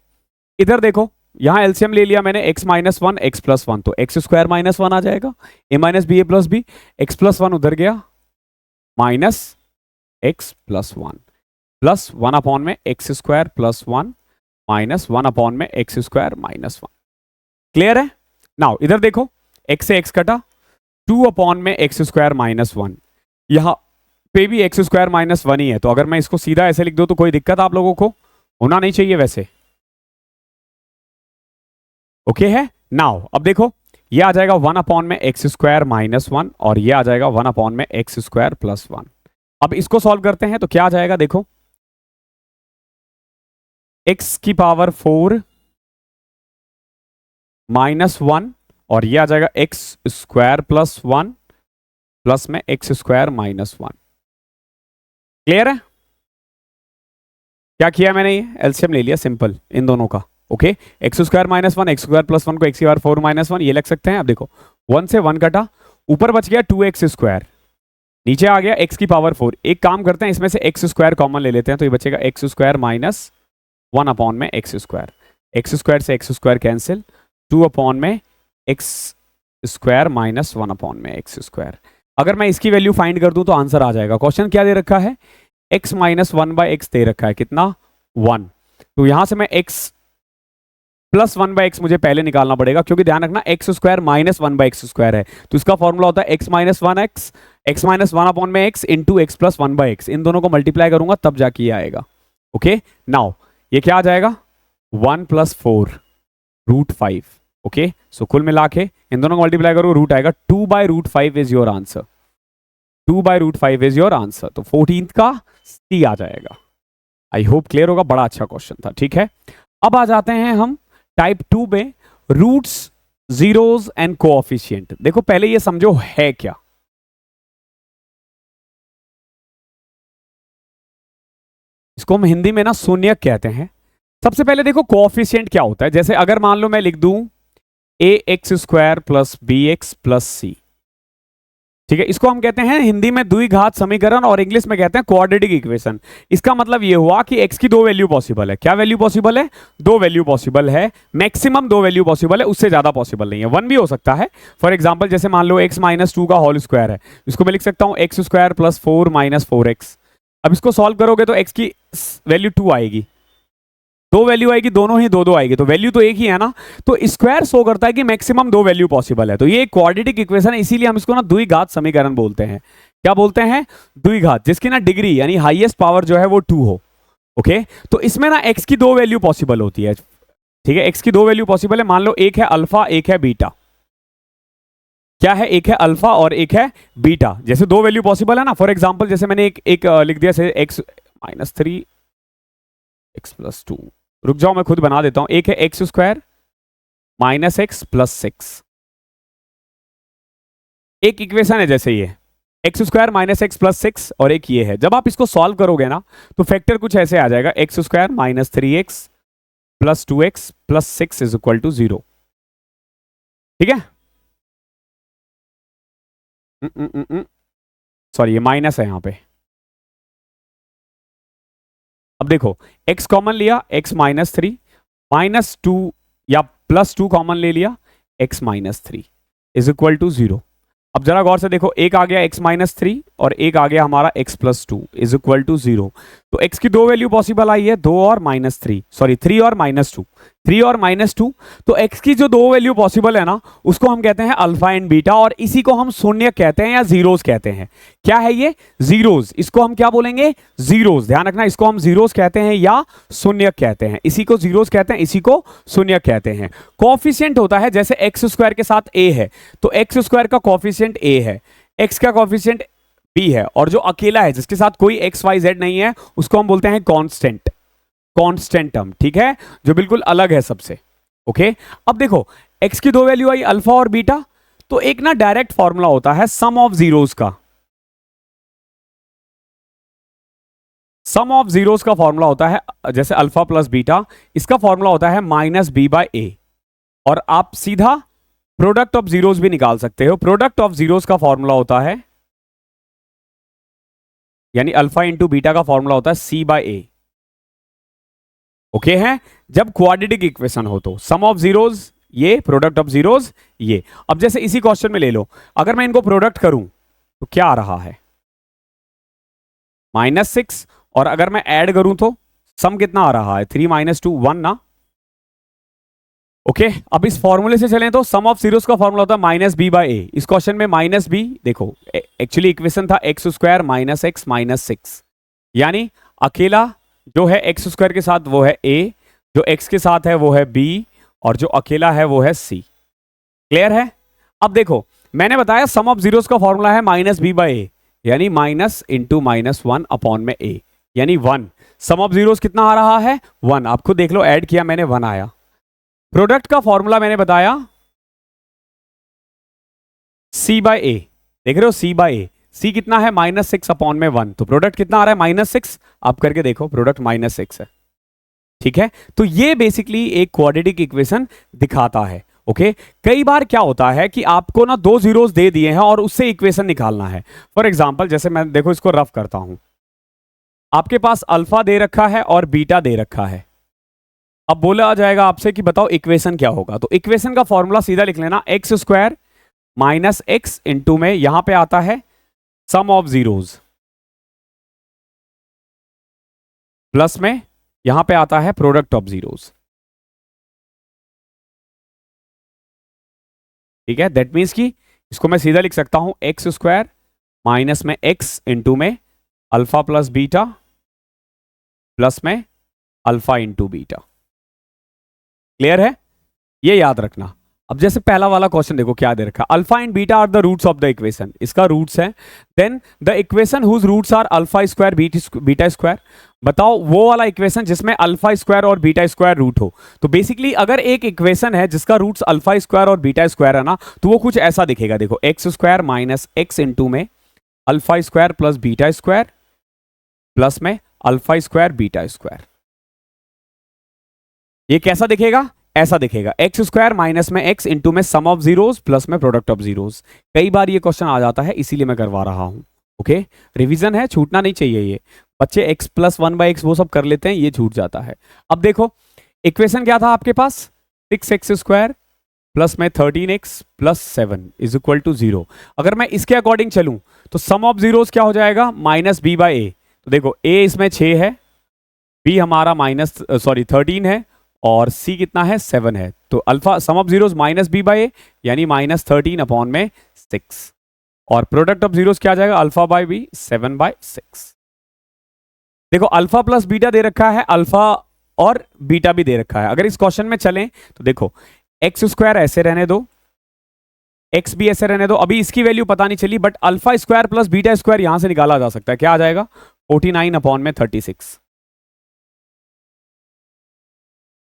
इधर देखो, यहां एलसीएम ले लिया मैंने, x -1 x प्लस 1, तो x स्क्वायर -1 आ जाएगा, a minus B A plus b, x plus 1 उधर गया, minus x plus 1 plus 1 upon में x square plus 1 minus 1 upon में x स्क्वायर -1। क्लियर है? नाउ इधर देखो, x से x कटा, 2 अपॉन में x स्क्वायर -1, यहां पे भी x स्क्वायर -1 ही है, तो अगर मैं इसको सीधा ऐसे लिख दूं तो कोई दिक्कत आप लोगों को होना नहीं चाहिए वैसे। ओके है। नाउ अब देखो, ये आ जाएगा 1 अपॉन में x स्क्वायर -1 और ये आ जाएगा 1 अपॉन में x स्क्वायर प्लस 1। अब इसको सॉल्व करते हैं तो क्या आ जाएगा, देखो x की पावर 4 -1 और ये आ जाएगा x स्क्वायर प्लस 1 प्लस में x स्क्वायर -1। क्लियर है? क्या किया मैंने? ये एलसीएम ले लिया सिंपल इन दोनों का। Okay, x square -1 x square plus 1 को x की पावर 4 -1 ये लग सकते हैं। अब देखो 1 से 1 कटा, ऊपर बच गया 2x स्क्वायर, नीचे आ गया x की पावर 4। एक काम करते हैं, इसमें से x स्क्वायर कॉमन ले लेते हैं, तो ये बचेगा x स्क्वायर -1 अपॉन में x स्क्वायर, x स्क्वायर से x स्क्वायर कैंसिल, 2 अपॉन में x स्क्वायर -1 अपॉन में x स्क्वायर। अगर मैं इसकी वैल्यू फाइंड कर दूं तो आंसर आ जाएगा। क्वेश्चन क्या दे रखा है? x -1/x दे रखा है, कितना? 1। तो यहां से मैं x प्लस 1/x मुझे पहले निकालना पड़ेगा, क्योंकि ध्यान रखना x स्क्वायर -1/x स्क्वायर है, तो इसका फॉर्मूला होता है x -1x, x -1 अपॉन में x into x plus 1/x। इन दोनों को मल्टीप्लाई करूंगा तब जाके ये आएगा। ओके, नाउ ये क्या आ जाएगा? 1 + 4 √5। ओके, सो कुल मिला के इन दोनों को मल्टीप्लाई करो, रूट आएगा, 2/√5 is your answer. 2/√5 is your answer, तो 14th का C आ जाएगा। आई होप क्लियर होगा, बड़ा अच्छा क्वेश्चन था। ठीक है, अब आ जाते हैं हम टाइप 2 में, रूट्स जीरोस एंड कोएफिशिएंट। देखो पहले ये समझो है क्या। इसको हम हिंदी में ना शून्यक कहते हैं। सबसे पहले देखो कोएफिशिएंट क्या होता है। जैसे अगर मान लो मैं लिख दूं a x square plus b x plus c, ठीक है, इसको हम कहते हैं हिंदी में द्विघात समीकरण और इंग्लिश में कहते हैं क्वाड्रेटिक इक्वेशन। इसका मतलब ये हुआ कि x की दो वैल्यू पॉसिबल है। क्या वैल्यू पॉसिबल है? दो वैल्यू पॉसिबल है, मैक्सिमम दो वैल्यू पॉसिबल है, उससे ज्यादा पॉसिबल नहीं है। वन भी हो सकता है। फॉर एग्जांपल जैसे मान लो x माइनस टू का होल स्क्वायर है, इसको मैं लिख सकता हूं x square plus four minus four x. अब इसको सॉल्व करोगे तो x की वैल्यू टू आएगी, दो वैल्यू आएगी, दोनों ही दो दो आएगी, तो वैल्यू तो एक ही है ना। तो स्क्वायर शो करता है कि मैक्सिमम दो वैल्यू पॉसिबल है। तो ये क्वाड्रेटिक इक्वेशन है, इसीलिए हम इसको ना द्विघात समीकरण बोलते हैं। क्या बोलते हैं? द्विघात, जिसकी ना डिग्री यानी हाईएस्ट पावर जो है वो टू हो। ओके, तो इसमें ना एक्स की दो वैल्यू पॉसिबल होती है। ठीक है, एक्स की दो वैल्यू पॉसिबल है। मान लो एक है अल्फा, एक है बीटा। क्या है? एक है अल्फा और एक है बीटा। जैसे दो वैल्यू पॉसिबल है ना, फॉर एग्जाम्पल जैसे मैंने एक लिख दिया x minus three x plus to. रुक जाओ मैं खुद बना देता हूं। एक है x square minus x plus six, एक इक्वेशन है जैसे ये x square minus x plus six, और एक ये है। जब आप इसको सॉल्व करोगे ना तो फैक्टर कुछ ऐसे आ जाएगा, x square minus three x plus two x plus six is equal to zero. ठीक है, सॉरी ये माइनस है यहां पे। अब देखो x कॉमन लिया, x minus three minus two या प्लस टू कॉमन ले लिया, x minus three is equal to zero. अब जरा गौर से देखो, एक आ गया x माइनस थ्री और एक आ गया हमारा x plus two is equal to zero. तो x की दो वैल्यू पॉसिबल आई है, दो और माइनस थ्री, सॉरी थ्री और माइनस टू, थ्री और माइनस टू। तो x की जो दो वैल्यू पॉसिबल है ना उसको हम कहते हैं अल्फा एंड बीटा, और इसी को हम शून्य कहते हैं या जीरोस कहते हैं। क्या है ये? जीरोस। इसको हम क्या बोलेंगे? जीरोस। ध्यान रखना, इसको हम जीरोस कहते हैं या शून्य कहते हैं। इसी को जीरोस कहते हैं, इसी को शून्य कहते हैं। कोएफिशिएंट होता है जैसे एक्स स्क्वायर के साथ a है, तो एक्स स्क्वायर का कोएफिशिएंट a है, x का कोएफिशिएंट b है, और जो अकेला है जिसके साथ कोई x y z नहीं है उसको हम बोलते हैं कांस्टेंट, कांस्टेंट टर्म। ठीक है, जो बिल्कुल अलग है सबसे। ओके, अब देखो x की दो वैल्यू आई अल्फा और बीटा, तो एक ना डायरेक्ट फॉर्मूला होता है सम ऑफ जीरोस का। सम ऑफ जीरोस का फॉर्मूला होता है जैसे अल्फा प्लस बीटा, इसका फॉर्मूला होता है माइनस बी बाय ए। और आप सीधा प्रोडक्ट ऑफ जीरोस भी निकाल सकते हो। प्रोडक्ट ऑफ जीरोस का फॉर्मूला होता है, यानी अल्फा इंटू बीटा का फॉर्मूला होता है सी बाय ए। ओके है, जब क्वाड्रेटिक इक्वेशन हो तो सम ऑफ जीरोस ये, प्रोडक्ट ऑफ जीरोस ये। अब जैसे इसी क्वेश्चन में ले लो, अगर मैं इनको प्रोडक्ट करूं तो क्या आ रहा है? माइनस सिक्स, और अगर मैं ऐड करूं तो सम कितना आ रहा है? थ्री माइनस टू वन ना। ओके, अब इस फॉर्मूले से चलें तो सम ऑफ जीरोस का फॉर्मूला होता है माइनस बी बाय ए। इस क्वेश्चन में माइनस बी, देखो एक्चुअली इक्वेशन था x square minus x minus six, यानी अकेला जो है एक्स स्क्वायर के साथ वो है a, जो x के साथ है वो है b, और जो अकेला है वो है c। क्लियर है? अब देखो मैंने बताया सम ऑफ जीरोस का फॉर्मूला है माइनस बी बाय ए, यानी minus into minus one upon में a, यानी वन। सम ऑफ जीरोस कितना आ रहा है? वन। आपको देख लो, ऐड किया मैंने, वन आया। प्रोडक्ट का फॉर्मूला मैंने बताया c बाय ए, देख रहे हो c बाय ए, c कितना है? माइनस सिक्स अपॉन में वन, तो प्रोडक्ट कितना आ रहा है? Minus six. आप करके देखो, प्रोडक्ट माइनस सिक्स है। ठीक है, तो ये बेसिकली एक क्वाड्रेटिक इक्वेशन दिखाता है। ओके, कई बार क्या होता है कि आपको ना दो जीरोस दे दिए हैं और उससे इक्वेशन निकालना है। फॉर एग्जांपल जैसे मैं, देखो इसको रफ करता हूं, आपके पास अल्फा दे रखा है और बीटा दे रखा है। अब बोला जाएगा आपसे कि बताओ इक्वेशन क्या होगा, तो इक्वेशन का फॉर्मूला सीधा लिख लेना, x square minus x into में यहां पे आता है सम ऑफ जीरोस, प्लस में यहां पे आता है प्रोडक्ट ऑफ जीरोस। ठीक है, दैट मीन्स कि इसको मैं सीधा लिख सकता हूं एक्स स्क्वायर माइनस में एक्स इंटू में अल्फा प्लस बीटा प्लस में अल्फा इंटू बीटा। क्लियर है? ये याद रखना, अब जैसे पहला वाला क्वेश्चन देखो क्या दे रखा है, alpha and beta are the roots of the equation, इसका रूट्स है। Then the equation whose roots are alpha square beta square, बताओ वो वाला इक्वेशन जिसमें अल्फा स्क्वायर और बीटा स्क्वायर रूट हो। तो बेसिकली अगर एक इक्वेशन है जिसका रूट्स अल्फा स्क्वायर और बीटा स्क्वायर है ना, तो वो कुछ ऐसा दिखेगा, देखो x square minus x into में alpha square plus beta square plus में अल्फा स्क्वायर बीटा स्क्वायर। ये कैसा दिखेगा, ऐसा दिखेगा, एक्स स्क्वायर माइनस में एक्स इंटू में सम ऑफ जीरोस प्लस में प्रोडक्ट ऑफ जीरोस। कई बार ये क्वेश्चन आ जाता है, इसीलिए मैं करवा रहा हूं। ओके, रिवीजन है, छूटना नहीं चाहिए। ये बच्चे x plus one by x वो सब कर लेते हैं, ये छूट जाता है। अब देखो इक्वेशन क्या था आपके पास, 6x स्क्वायर प्लस में 13x plus 7 is equal to 0। अगर मैं इसके अकॉर्डिंग चलूं तो सम ऑफ जीरोस क्या हो जाएगा, माइनस बी बाई ए। तो देखो a इसमें 6 है, b हमारा माइनस 13 है और c कितना है, 7 है। तो alpha sum of zeros minus b by a यानी माइनस 13 अपॉन में 6, और प्रोडक्ट ऑफ जीरोस क्या आ जाएगा, अल्फा बाई बी 7 बाई 6। देखो अल्फा प्लस बीटा दे रखा है, अल्फा और बीटा भी दे रखा है। अगर इस क्वेश्चन में चलें तो देखो एक्स स्क्वायर ऐसे रहने दो, एक्स भी ऐसे रहने दो, अभी इसकी वैल्यू पता नहीं चली, but alpha square plus beta square यहां से निकाला जा सकता है। क्या आ जाएगा, 49 अपॉन में 36।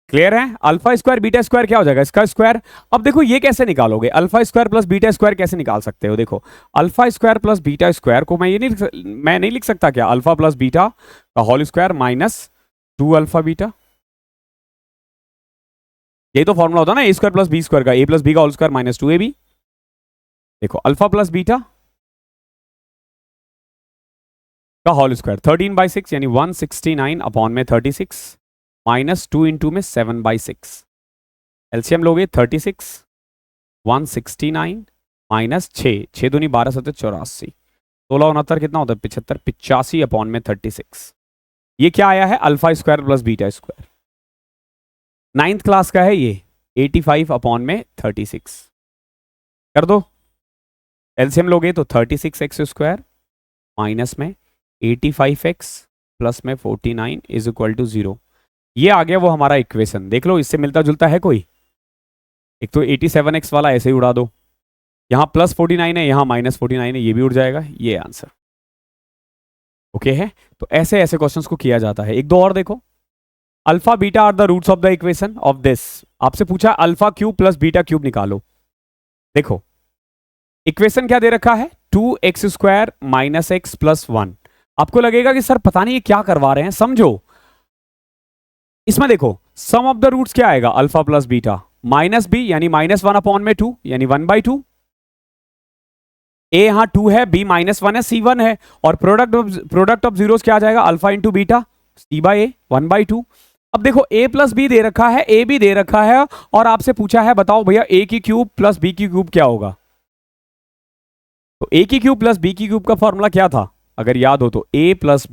क्लियर है, अल्फा स्क्वायर बीटा स्क्वायर क्या हो जाएगा, इसका स्क्वायर। अब देखो ये कैसे निकालोगे, alpha square plus beta square कैसे निकाल सकते हो, देखो alpha square plus beta square को मैं नहीं लिख सकता क्या, अल्फा प्लस बीटा का whole square minus 2 alpha beta. यही तो फॉर्मूला होता है ना, a square plus B square का, ए प्लस बी का whole square minus 2 a b. देखो अल्फा प्लस बीटा का होल स्क्वायर 13/6 यानी 169 अपॉन में 36 माइनस 2 इंटू में 7/6। एलसीएम लोगे 36 169 माइनस 6 दूनी 12 7 84, 16 69 कितना होता है 75, 85 अपॉन में 36। ये क्या आया है, alpha square plus beta square. 9th class का है ये, 85 अपॉन में 36 कर दो। एलसीएम लोगे तो 36x स्क्वायर माइनस में 85x प्लस में 49 इज इक्वल टू 0। ये आ गया वो हमारा इक्वेशन, देख लो इससे मिलता जुलता है कोई। एक तो 87x वाला ऐसे ही उड़ा दो, यहां प्लस 49 है, यहां माइनस 49 है, ये भी उड़ जाएगा, ये आंसर ओके है। तो ऐसे ऐसे क्वेश्चंस को किया जाता है। एक दो और देखो, alpha beta are the roots of the equation of this. आपसे पूछा alpha cube plus beta cube निकालो। देखो इक्वेशन क्या दे रखा है, 2x square minus x plus 1। आपको लगेगा कि सर पता नहीं ये क्या करवा रहे हैं, समझो इसमें देखो सम ऑफ द रूट्स क्या आएगा, alpha plus beta minus b यानी माइनस 1 अपॉन में 2 यानी 1/2। ए यहां 2 है, बी माइनस 1 है, सी 1 है, और प्रोडक्ट ऑफ जीरोस क्या आ जाएगा, alpha into beta c by a 1/2। अब देखो a प्लस बी दे रखा है, a भी दे रखा है, और आपसे पूछा है बताओ भैया a की क्यूब प्लस b की क्यूब क्या होगा। तो a की क्यूब प्लस b की क्यूब का फॉर्मूला क्या था, अगर याद हो तो a प्लस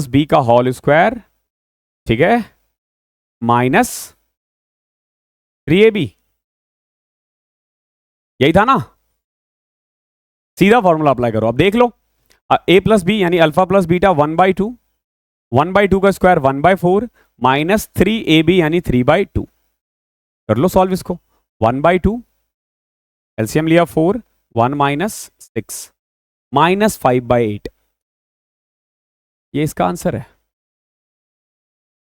बी का होल स्क्वायर, ठीक है, माइनस 3ab, यही था ना। सीधा फॉर्मूला अप्लाई करो। अब देख लो a प्लस बी यानी अल्फा प्लस बीटा 1/2, 1/2 का स्क्वायर 1/4 माइनस 3ab यानी 3/2। कर लो सॉल्व इसको, 1/2 एलसीएम लिया 4, 1 माइनस 6 माइनस 5/8, ये इसका आंसर है।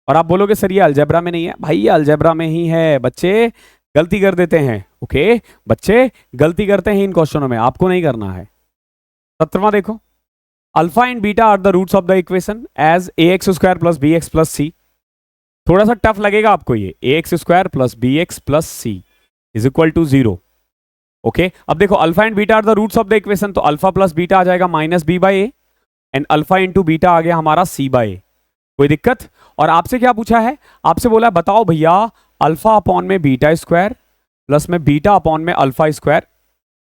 और आप बोलोगे सर ये अलजेब्रा में नहीं है, भाई ये अलजेब्रा में ही है। बच्चे गलती कर देते हैं, ओके बच्चे गलती करते हैं इन क्वेश्चनों में, आपको नहीं करना है। 17वां देखो, alpha and beta are the roots of the equation as ax square plus b x plus c. थोड़ा सा टफ लगेगा आपको ये, ax square plus b x plus c is equal to 0। Okay अब देखो alpha and beta are the roots of the equation, तो alpha plus beta आ जाएगा minus b by a, and alpha into beta आ गया हमारा सी by ए। कोई दिक्कत। और आपसे क्या पूछा है, आपसे बोला बताओ भैया अल्फा अपॉन में बीटा स्क्वायर प्लस में बीटा अपॉन में अल्फा स्क्वायर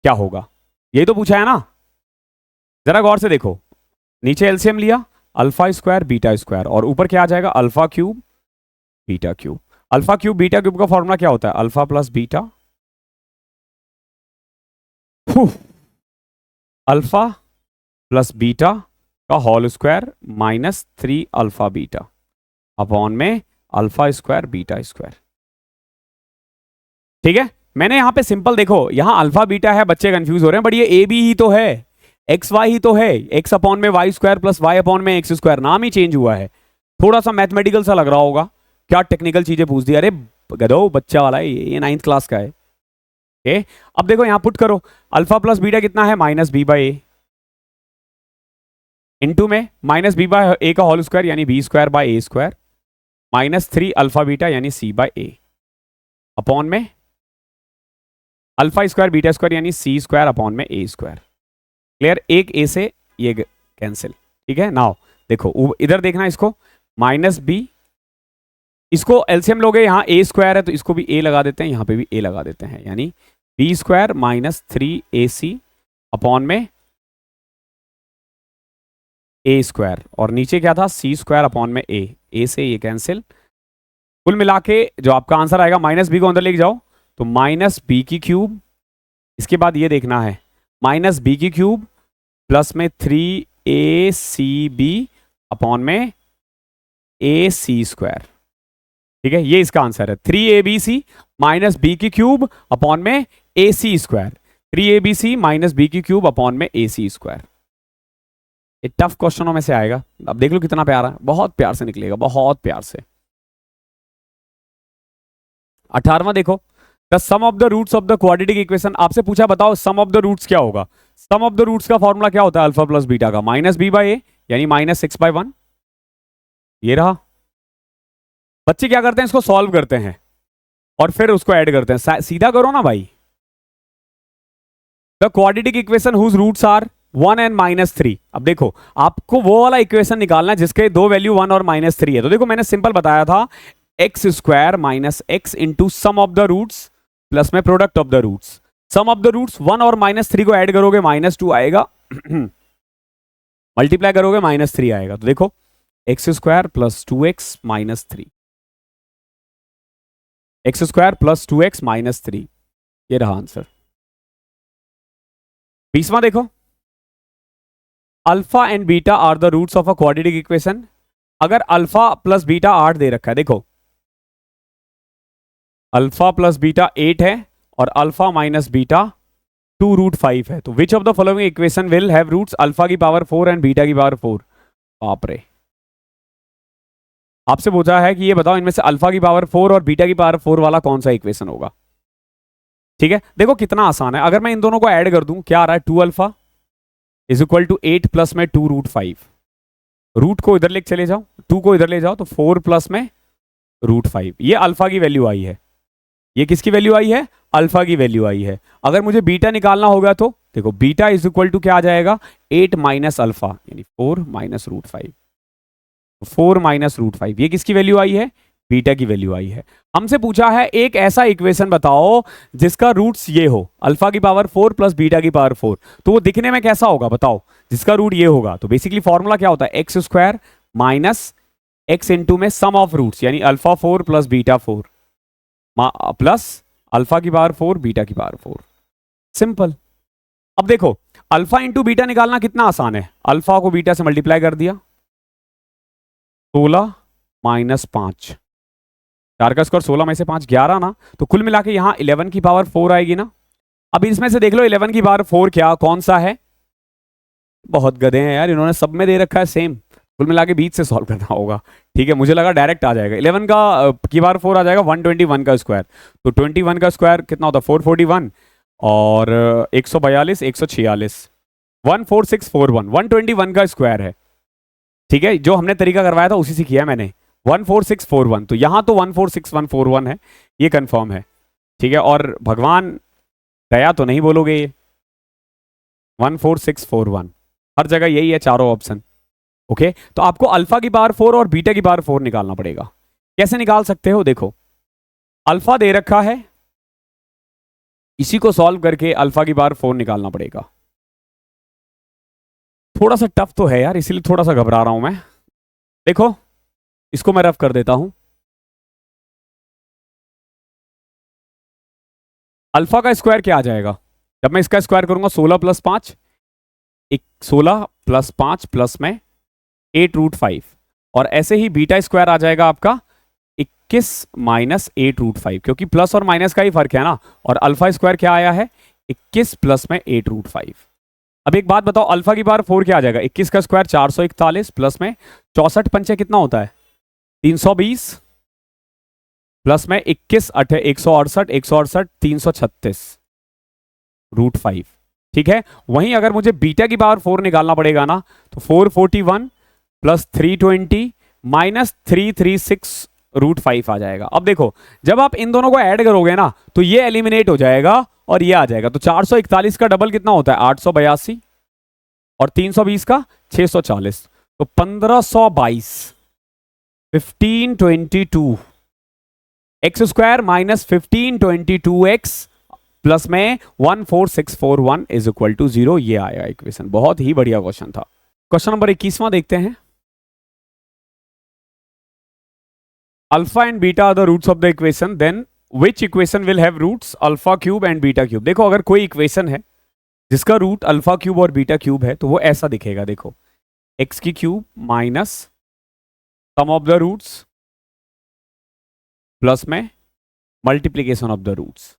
क्या होगा, यही तो पूछा है ना। जरा गौर से देखो, नीचे एलसीएम लिया अल्फा स्क्वायर बीटा स्क्वायर, और ऊपर क्या आ जाएगा alpha cube beta cube. Alpha cube beta cube का फॉर्मूला क्या होता है, alpha plus beta alpha plus beta का whole square minus 3 alpha beta upon में अल्फा स्क्वायर बीटा स्क्वायर। ठीक है, मैंने यहाँ पे सिंपल देखो, यहाँ अल्फा बीटा है, बच्चे कंफ्यूज हो रहे हैं, बट ये ए बी ही तो है, एक्स वाई ही तो है, एक्स अपॉन में y square plus y upon में एक्स स्क्वायर, नाम ही चेंज हुआ है। थोड़ा सा मैथमेटिकल सा लग रहा होगा, क्या टेक्निकल चीजें पूछ दी, अरे गधो बच्चा वाला है ये 9th क्लास का है। ओके, अब देखो यहाँ पुट करो, अल्फा प्लस बीटा कितना है, minus b by a, into में माइनस बी बाई ए का होल स्क्वायर यानी b square by a square, minus 3 alpha beta यानी सी बाई ए, अपॉन में अल्फा स्क्वायर बीटा स्क्वायर यानी c square upon में ए square. Clear, एक ए से ये कैंसिल। ठीक है, नाउ देखो इधर देखना, इसको माइनस बी, इसको एलसीएम लोगे, यहाँ ए स्क्वायर है तो इसको भी ए लगा देते हैं, यहाँ पे भी ए लगा देते हैं, यानी b square minus 3ac upon में ए स्क्वायर, और नीचे क्या था, सी स्क्वायर अपॉन में ए से ये कैंसिल। कुल मिला के जो आपका आंसर आएगा, माइनस बी को अंदर लेके जाओ तो माइनस बी की क्यूब, इसके बाद ये देखना है माइनस बी की क्यूब प्लस में 3ac b अपॉन में ए सी स्क्वायर। ठीक है, ये इसका आंसर है, 3abc माइनस बी की क्यूब अपॉन में ए सी स्क्वायर, 3abc माइनस बी की क्यूब अपॉन में ए सी स्क्वायर। ये टफ क्वेश्चनों में से आएगा, अब देख लो कितना प्यारा है, बहुत प्यार से निकलेगा, बहुत प्यार से। 18वां देखो, the sum of the roots of the quadratic equation, आपसे पूछा बताओ सम ऑफ द रूट्स क्या होगा। सम ऑफ द रूट्स का फॉर्मूला क्या होता है अल्फा प्लस बीटा का, माइनस बी बाई ए यानी माइनस 6/1, ये रहा। बच्चे क्या करते हैं, इसको सॉल्व करते हैं और फिर उसको ऐड करते हैं, सीधा करो ना भाई। The quadratic equation whose roots are 1 and -3। अब देखो आपको वो वाला इक्वेशन निकालना है जिसके दो वैल्यू 1 और -3 है। तो देखो मैंने सिंपल बताया था, x square minus x into sum of the roots plus में product of the roots. Sum of the roots 1 और -3 को ऐड करोगे -2 आएगा, मल्टीप्लाई करोगे -3 आएगा। तो देखो x square plus 2x minus 3, x square plus 2x minus 3, ये रहा आंसर। 20वां देखो, alpha and beta are the roots of a quadratic equation. अगर अल्फा प्लस बीटा 8 दे रखा है, देखो अल्फा प्लस बीटा 8 है और अल्फा माइनस बीटा 2√5 है, तो which of the following equation will have roots alpha की पावर 4 एंड बीटा की पावर 4। बाप रे, आपसे पूछा है कि ये बताओ इनमें से अल्फा की पावर 4 और बीटा की पावर 4 वाला कौन सा इक्वेशन होगा। ठीक है, देखो कितना आसान है, अगर मैं इन दोनों को ऐड कर दूं, क्या आ रहा है, 2 alpha is equal to 8 plus में 2√5, रूट को इधर लेके चले जाओ, 2 को इधर ले जाओ तो 4 प्लस में √5, ये अल्फा की वैल्यू आई है। ये किसकी वैल्यू आई है, अल्फा की वैल्यू आई है। अगर मुझे बीटा निकालना होगा तो देखो बीटा इज इक्वल टू क्या आ जाएगा, 8 माइनस अल्फा यानी 4 माइनस √5, 4 माइनस √5, ये किसकी वैल्यू आई है, बीटा की वैल्यू आई है। हमसे पूछा है एक ऐसा इक्वेशन बताओ जिसका रूट्स ये हो, अल्फा की पावर 4 प्लस बीटा की पावर 4, तो वो दिखने में कैसा होगा बताओ, जिसका रूट ये होगा। तो बेसिकली फॉर्मूला क्या होता है, x square minus x into में सम ऑफ रूट्स यानी alpha 4 plus beta 4 plus alpha की पावर 4 बीटा की पावर 4, सिंपल। अब देखो अल्फा इंटू बीटा निकालना कितना आसान है, अल्फा को बीटा से मल्टीप्लाई कर दिया, 16 माइनस 5, 4 का स्क्वायर 16 में से 5 11 ना, तो कुल मिला के यहां 11 की पावर 4 आएगी ना। अब इसमें से देख लो 11 की पावर 4 क्या कौन सा है, बहुत गधे हैं यार, इन्होंने सब में दे रखा है सेम, कुल मिला के बीच से सॉल्व करना होगा। ठीक है, मुझे लगा डायरेक्ट आ जाएगा, 11 का की पावर 4 आ जाएगा 121 का स्क्वायर, तो 21 का स्क्वायर कितना होता है 441 और 142 146, 14641, 121 का स्क्वायर है। ठीक है, जो हमने तरीका करवाया था उसी से किया मैंने, 14641, तो यहां तो 146141 है, ये कंफर्म है। ठीक है, और भगवान दया तो नहीं बोलोगे, ये 14641 हर जगह यही है, चारों ऑप्शन। ओके, तो आपको अल्फा की पावर 4 और बीटा की पावर 4 निकालना पड़ेगा। कैसे निकाल सकते हो, देखो अल्फा दे रखा है, इसी को सॉल्व करके अल्फा की पावर 4 निकालना पड़ेगा। थोड़ा सा टफ तो है यार, इसीलिए थोड़ा सा घबरा रहा हूं मैं। देखो इसको मैं रफ कर देता हूं, अल्फा का स्क्वायर क्या आ जाएगा, जब मैं इसका स्क्वायर करूंगा 16 प्लस 5, 16 प्लस 5 प्लस में 8√5, और ऐसे ही बीटा स्क्वायर आ जाएगा आपका 21 माइनस 8√5, क्योंकि प्लस और माइनस का ही फर्क है ना, और अल्फा स्क्वायर क्या आया है 21 प्लस में 8√5। अब एक बात बताओ, अल्फा की पावर 4 क्या आ जाएगा, 21 का स्क्वायर 441 प्लस में 64 पंचे कितना होता है 320 प्लस में 21 अठे 168 168 336 √5। ठीक है, वहीं अगर मुझे बीटा की पावर 4 निकालना पड़ेगा ना, तो 441 प्लस 320 माइनस 336 √5 आ जाएगा। अब देखो, जब आप इन दोनों को ऐड करोगे ना, तो ये एलिमिनेट हो जाएगा और ये आ जाएगा। तो 441 का डबल कितना होता है 882 और 320 का 640, तो 1522 1522 x square minus 1522x plus में 14641 इज इक्वल टू 0। ये आया इक्वेशन। बहुत ही बढ़िया क्वेश्चन था। क्वेश्चन नंबर 21वां देखते हैं। Alpha and beta are the roots of the equation, then which equation will have roots alpha cube and beta cube. देखो, अगर कोई इक्वेशन है जिसका रूट अल्फा क्यूब और बीटा क्यूब है, तो वो ऐसा दिखेगा। देखो, एक्स की cube minus sum of the roots plus में multiplication of the roots.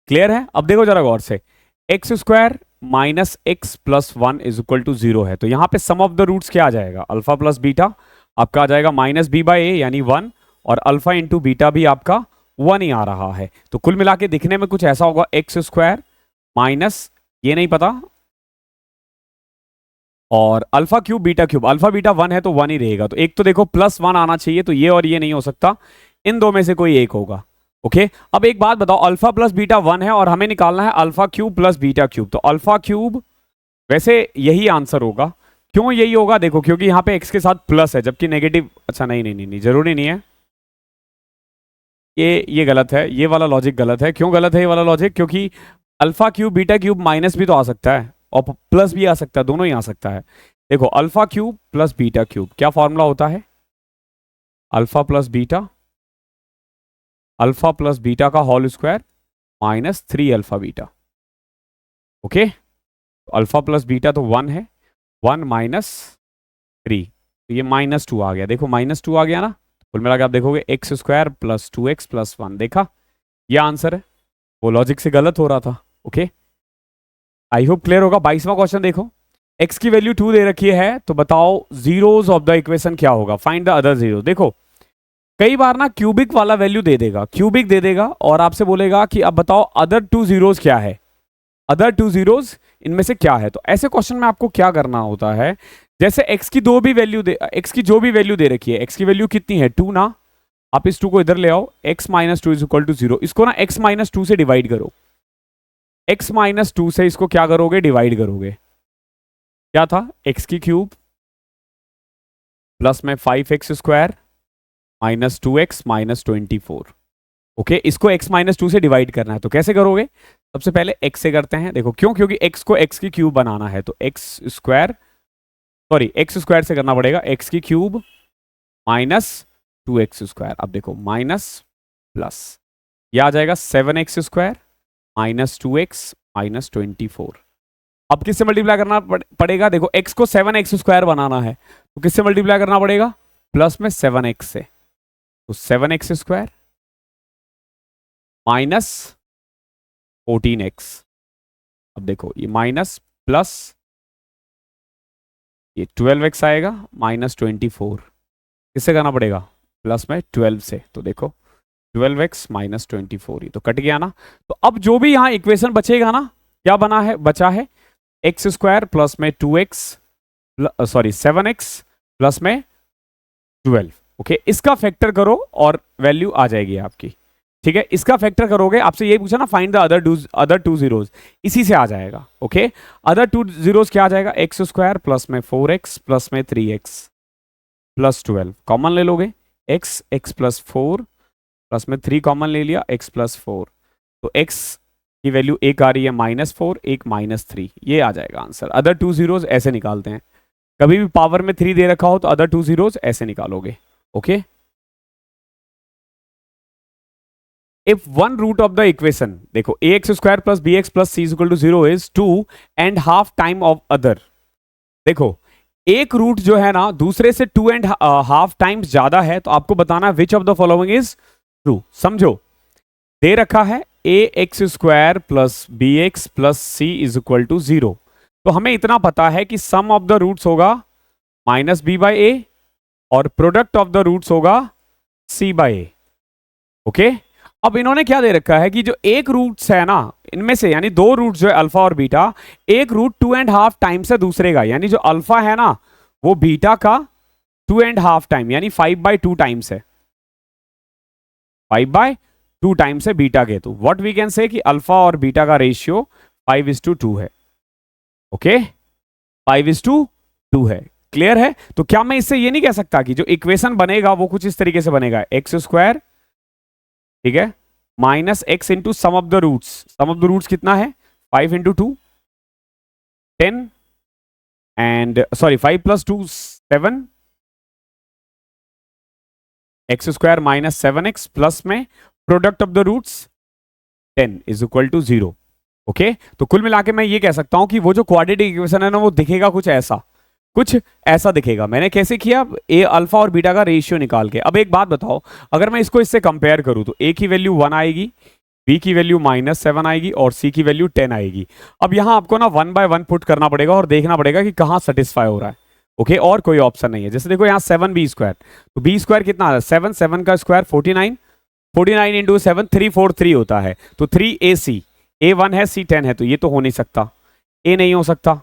Clear है? अब देखो जरा गौर से, x square minus x plus 1 is equal to 0 है, तो यहां पे सम ऑफ द रूट्स क्या आ जाएगा, अल्फा प्लस बीटा आपका आ जाएगा माइनस बी बाई ए यानी 1, और अल्फा इंटू बीटा भी आपका 1 ही आ रहा है। तो कुल मिला के दिखने में कुछ ऐसा होगा, एक्स स्क्वायर माइनस ये नहीं पता, और alpha cube beta cube, alpha beta 1 है तो 1 ही रहेगा। तो एक तो देखो प्लस 1 आना चाहिए, तो ये और ये नहीं हो सकता, इन दो में से कोई एक होगा। ओके, अब एक बात बताओ, अल्फा प्लस बीटा 1 है और हमें निकालना है alpha cube plus beta cube, तो अल्फा क्यूब वैसे यही आंसर होगा। क्यों यही होगा? देखो, क्योंकि यहां पे एक्स के साथ प्लस है जबकि नेगेटिव, अच्छा नहीं नहीं नहीं, नहीं जरूरी नहीं है, ये गलत है, ये वाला लॉजिक गलत है। क्यों गलत है ये वाला लॉजिक? क्योंकि alpha cube beta cube minus भी तो आ सकता है और प्लस भी आ सकता है, दोनों ही आ सकता है। देखो, alpha cube plus beta cube क्या फॉर्मूला होता है, अल्फा प्लस बीटा का whole square minus 3 alpha beta. Okay, alpha plus beta तो 1 है, 1 माइनस 3, तो ये -2 आ गया। देखो -2 आ गया ना, कुल मिला के आप देखोगे x square plus 2x plus 1, देखा ये आंसर है, वो लॉजिक से गलत हो रहा था। ओके, आई होप क्लियर होगा। 22वां क्वेश्चन देखो, x की वैल्यू 2 दे रखी है, तो बताओ जीरोस ऑफ द इक्वेशन क्या होगा, फाइंड द अदर जीरो। देखो, कई बार ना क्यूबिक वाला वैल्यू दे देगा, क्यूबिक दे देगा और आपसे बोलेगा कि अब बताओ अदर 2 जीरोस क्या है, अदर 2 जीरोस इनमें से क्या है। तो ऐसे क्वेश्चन में आपको क्या करना होता है, जैसे x की जो भी वैल्यू दे रखी है, x की वैल्यू कितनी है 2 ना, आप इस 2 को इधर ले आओ, x minus 2 is equal to 0, इसको ना x माइनस 2 से डिवाइड करो, x माइनस 2 से इसको क्या करोगे, डिवाइड करोगे। क्या था, x की क्यूब प्लस में 5x square minus 2x minus 24। Okay, इसको x माइनस 2 से डिवाइड करना है, तो कैसे करोगे, सबसे पहले x से करते हैं। देखो, क्यों, क्योंकि x को x की क्यूब बनाना है, तो x स्क्वायर से करना पड़ेगा, x की क्यूब माइनस 2x स्क्वायर। अब देखो माइनस प्लस, यह आ जाएगा 7x square minus 2x minus 24। अब किससे मल्टीप्लाई करना पड़ेगा, देखो x को 7x स्क्वायर बनाना है, तो किससे मल्टीप्लाई करना पड़ेगा, प्लस में 7x से, तो 7x स्क्वायर माइनस 14x। अब देखो, ये माइनस प्लस ये 12x आएगा माइनस 24, किससे करना पड़ेगा, प्लस में 12 से, तो देखो 12x माइनस 24, ये तो कट गया ना। तो अब जो भी यहां इक्वेशन बचेगा ना, क्या बना है, बचा है एक्स स्क्वायर प्लस में 7x प्लस में 12। ओके, इसका फैक्टर करो और वैल्यू आ जाएगी आपकी। ठीक है, इसका फैक्टर करोगे, आपसे यही पूछा ना फाइंड द अदर 2 जीरोस, इसी से आ जाएगा। ओके, अदर 2 जीरोस क्या आ जाएगा, एक्स स्क्वायर प्लस में 4x प्लस में 3x प्लस 12, कॉमन ले लोगे, x प्लस 4 प्लस में 3 कॉमन ले लिया, x प्लस 4, तो x की वैल्यू एक आ रही है -4, एक -3, ये आ जाएगा आंसर। अदर 2 जीरोस ऐसे निकालते हैं, कभी भी पावर में 3 दे रखा हो तो अदर 2 जीरोस ऐसे निकालोगे। Okay, if one root of the equation, देखो ax square plus bx plus c is equal to 0 is 2 and half time of other। देखो, एक रूट जो है ना दूसरे से 2.5 टाइम्स ज्यादा है, तो आपको बताना which of the following is true. समझो, दे रखा है a x square plus b x plus c is equal to 0। तो हमें इतना पता है कि सम ऑफ द रूट्स होगा माइनस बी बाई ए और प्रोडक्ट ऑफ द रूट्स होगा सी बाई ए। ओके, अब इन्होंने क्या दे रखा है कि जो एक रूट्स है ना इनमें से, यानी दो रूट्स जो है अल्फा और बीटा, एक रूट 2.5 टाइम्स है दूसरे का, यानी जो अल्फा है ना वो बीटा का 2.5 टाइम यानी 5/2 टाइम्स है, 5/2 टाइम्स है बीटा के। तो व्हाट वी कैन से कि अल्फा और बीटा का रेशियो 5:2 है। ओके, 5:2 है। क्लियर है? तो क्या मैं इससे ये नहीं कह सकता कि जो इक्वेशन बनेगा वो कुछ इस तरीके से बनेगा, एक्स स्क्वायर, ठीक है, minus x into sum of the roots. Sum of the roots कितना है? 5 into 2 10 and sorry 5 plus 2 7, x square minus 7x plus में product of the roots 10 is equal to 0। Okay, तो कुल मिला के मैं ये कह सकता हूं कि वो जो क्वाड्रेटिक इक्वेशन है ना वो दिखेगा कुछ ऐसा दिखेगा। मैंने कैसे किया? ए अल्फा और बीटा का रेशियो निकाल के। अब एक बात बताओ, अगर मैं इसको इससे कंपेयर करूं तो ए की वैल्यू 1 आएगी, बी की वैल्यू -7 आएगी और सी की वैल्यू 10 आएगी। अब यहां आपको ना 1 बाय 1 पुट करना पड़ेगा और देखना पड़ेगा कि कहां सेटिस्फाई हो रहा है। ओके, और कोई ऑप्शन नहीं है। जैसे देखो यहाँ 7b स्क्वायर, तो b स्क्वायर कितना आ रहा है? 7 का स्क्वायर 49, 49 इंटू 7 343 होता है, तो 3ac, a 1 है c 10 है, तो ये तो हो नहीं सकता, a नहीं हो सकता।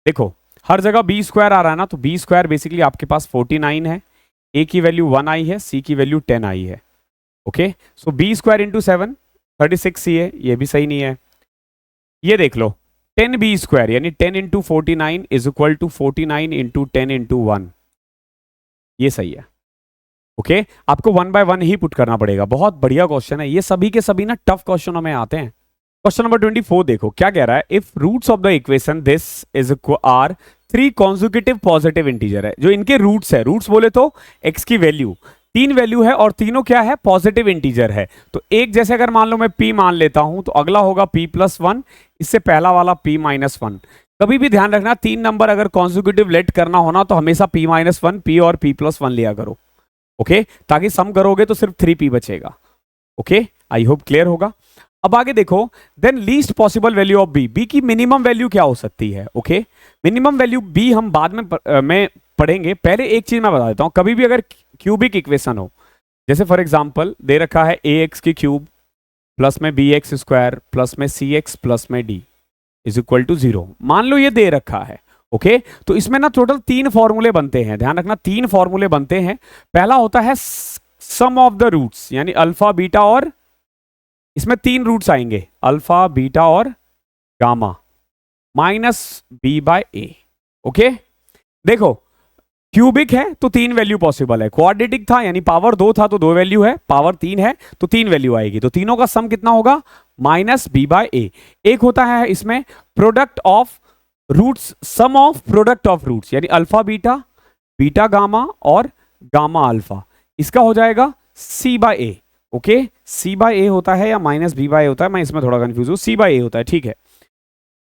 देखो हर जगह b स्क्वायर आ रहा है ना, तो b स्क्वायर बेसिकली आपके पास 49 है, a की वैल्यू 1 आई है, c की वैल्यू 10 आई है। ओके, सो b स्क्वायर इंटू 7 36c है, ये भी सही नहीं है। ये देख लो 10b स्क्वायर यानी 10 into 49 is equal to 49 into 10 into 1, ये सही है। ओके, आपको 1 बाय 1 ही पुट करना पड़ेगा। बहुत बढ़िया क्वेश्चन है ये, सभी के सभी ना टफ क्वेश्चनों में आते हैं। क्वेश्चन नंबर 24 देखो क्या कह रहा है। If roots of the equation this is are 3 consecutive positive integer है, जो इनके रूट्स है, रूट्स बोले तो x की वैल्यू 3 वैल्यू है और तीनों क्या है? पॉजिटिव इंटीजर है। तो एक जैसे अगर मान लो मैं p मान लेता हूं तो अगला होगा p+1, इससे पहला वाला p-1। कभी भी ध्यान रखना 3 नंबर अगर कॉन्जिक्यूटिव लेट करना होना तो हमेशा p-1 p और p+1 लिया करो। ओके, ताकि सम करोगे तो सिर्फ 3p बचेगा। ओके, आई होप क्लियर होगा। अब आगे देखो, then least possible value of b, b की मिनिमम वैल्यू क्या हो सकती है? ओके, मिनिमम वैल्यू बी हम बाद में पढ़ेंगे। पहले एक चीज मैं बता देता हूं, कभी भी अगर क्यूबिक इक्वेशन हो, जैसे फॉर एग्जांपल दे रखा है ए एक्स की क्यूब प्लस में बी एक्स स्क्वायर प्लस में सी एक्स प्लस में डी इज इक्वल टू 0, मान लो ये दे रखा है। ओके, तो इसमें ना टोटल 3 फॉर्मूले बनते हैं, ध्यान रखना 3 फॉर्मूले बनते हैं। पहला होता है सम ऑफ द रूट्स, यानी अल्फा बीटा, और इसमें 3 रूट्स आएंगे, अल्फा बीटा और gamma, minus b by a. Okay, देखो क्यूबिक है तो 3 वैल्यू पॉसिबल है, क्वाड्रेटिक था यानी पावर 2 था तो 2 वैल्यू है, पावर 3 है तो 3 वैल्यू आएगी, तो तीनों का सम कितना होगा? Minus b by a. एक होता है इसमें product of roots, sum of product of roots, यानी अल्फा बीटा, बीटा गामा और गामा अल्फा, इसका हो जाएगा c by a. Okay, c by a होता है या माइनस बी बाय ए होता है, मैं इसमें थोड़ा कंफ्यूज हूं, सी बाय ए होता है, ठीक है।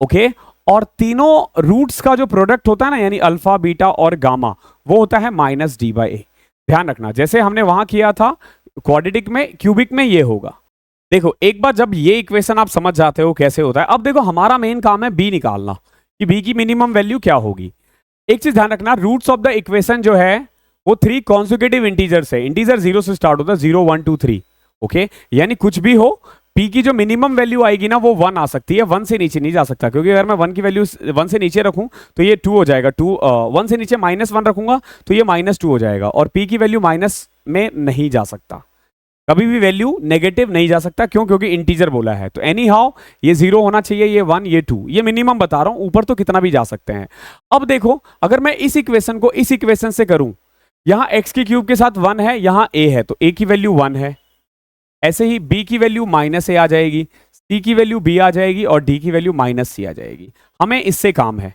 ओके, और तीनों रूट्स का जो प्रोडक्ट होता है ना, यानी अल्फा बीटा और गामा, वो होता है माइनस डी बाय ए। ध्यान रखना जैसे हमने वहां किया था क्वाड्रेटिक में, क्यूबिक में ये होगा। देखो एक बार जब ये इक्वेशन आप समझ जाते हो कैसे होता है, अब देखो हमारा मेन काम है बी निकालना कि बी की मिनिमम वैल्यू क्या होगी। एक चीज ध्यान रखना, रूट्स ऑफ द इक्वेशन जो है वो 3 कॉन्जिक्यूटिव इंटीजर्स है, इंटीजर 0 से स्टार्ट होता है, 0 1 2 3। ओके, यानी कुछ भी हो, p की जो मिनिमम वैल्यू आएगी ना वो 1 आ सकती है, 1 से नीचे नहीं जा सकता, क्योंकि अगर मैं 1 की वैल्यू 1 से नीचे रखूं तो ये 2 हो जाएगा, 1 से नीचे -1 रखूंगा तो ये -2 हो जाएगा, और p की वैल्यू माइनस में नहीं जा सकता, कभी भी वैल्यू नेगेटिव नहीं जा सकता। क्यों? क्योंकि इंटीजर बोला है। तो एनी हाउ ये 0 होना चाहिए, ये 1, ये 2, ये मिनिमम बता रहा हूं, ऊपर तो कितना भी जा सकते हैं। अब देखो अगर मैं इस इक्वेशन को इस इक्वेशन से करूं, यहां x की क्यूब के साथ 1 है, यहां a है, तो a की वैल्यू 1 है, ऐसे ही b की वैल्यू -a आ जाएगी, c की वैल्यू b आ जाएगी और d की वैल्यू -c आ जाएगी। हमें इससे काम है,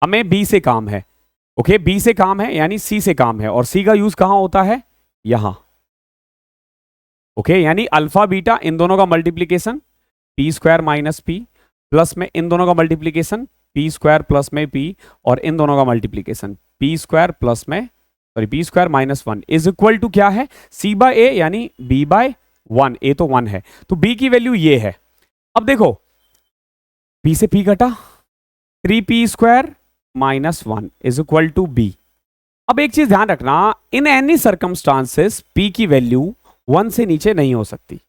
हमें b से काम है। ओके, b से काम है यानी c से काम है, और c का यूज कहां होता है? यहां। ओके, यानी अल्फा बीटा इन दोनों का मल्टीप्लीकेशन p² - p प्लस में इन दोनों का मल्टीप्लीकेशन पी स्क्वायर प्लस में पी और इन दोनों का मल्टीप्लीकेशन पी स्क्वायर प्लस में p square minus 1 is equal to क्या है, सी बाय ए यानी बी बाय 1। ए तो 1 है तो बी की वैल्यू ये है। अब देखो बी से पी घटा 3p square minus 1 is equal to b. अब एक चीज ध्यान रखना, इन एनी सर्कमस्टांसेस p की वैल्यू 1 से नीचे नहीं हो सकती,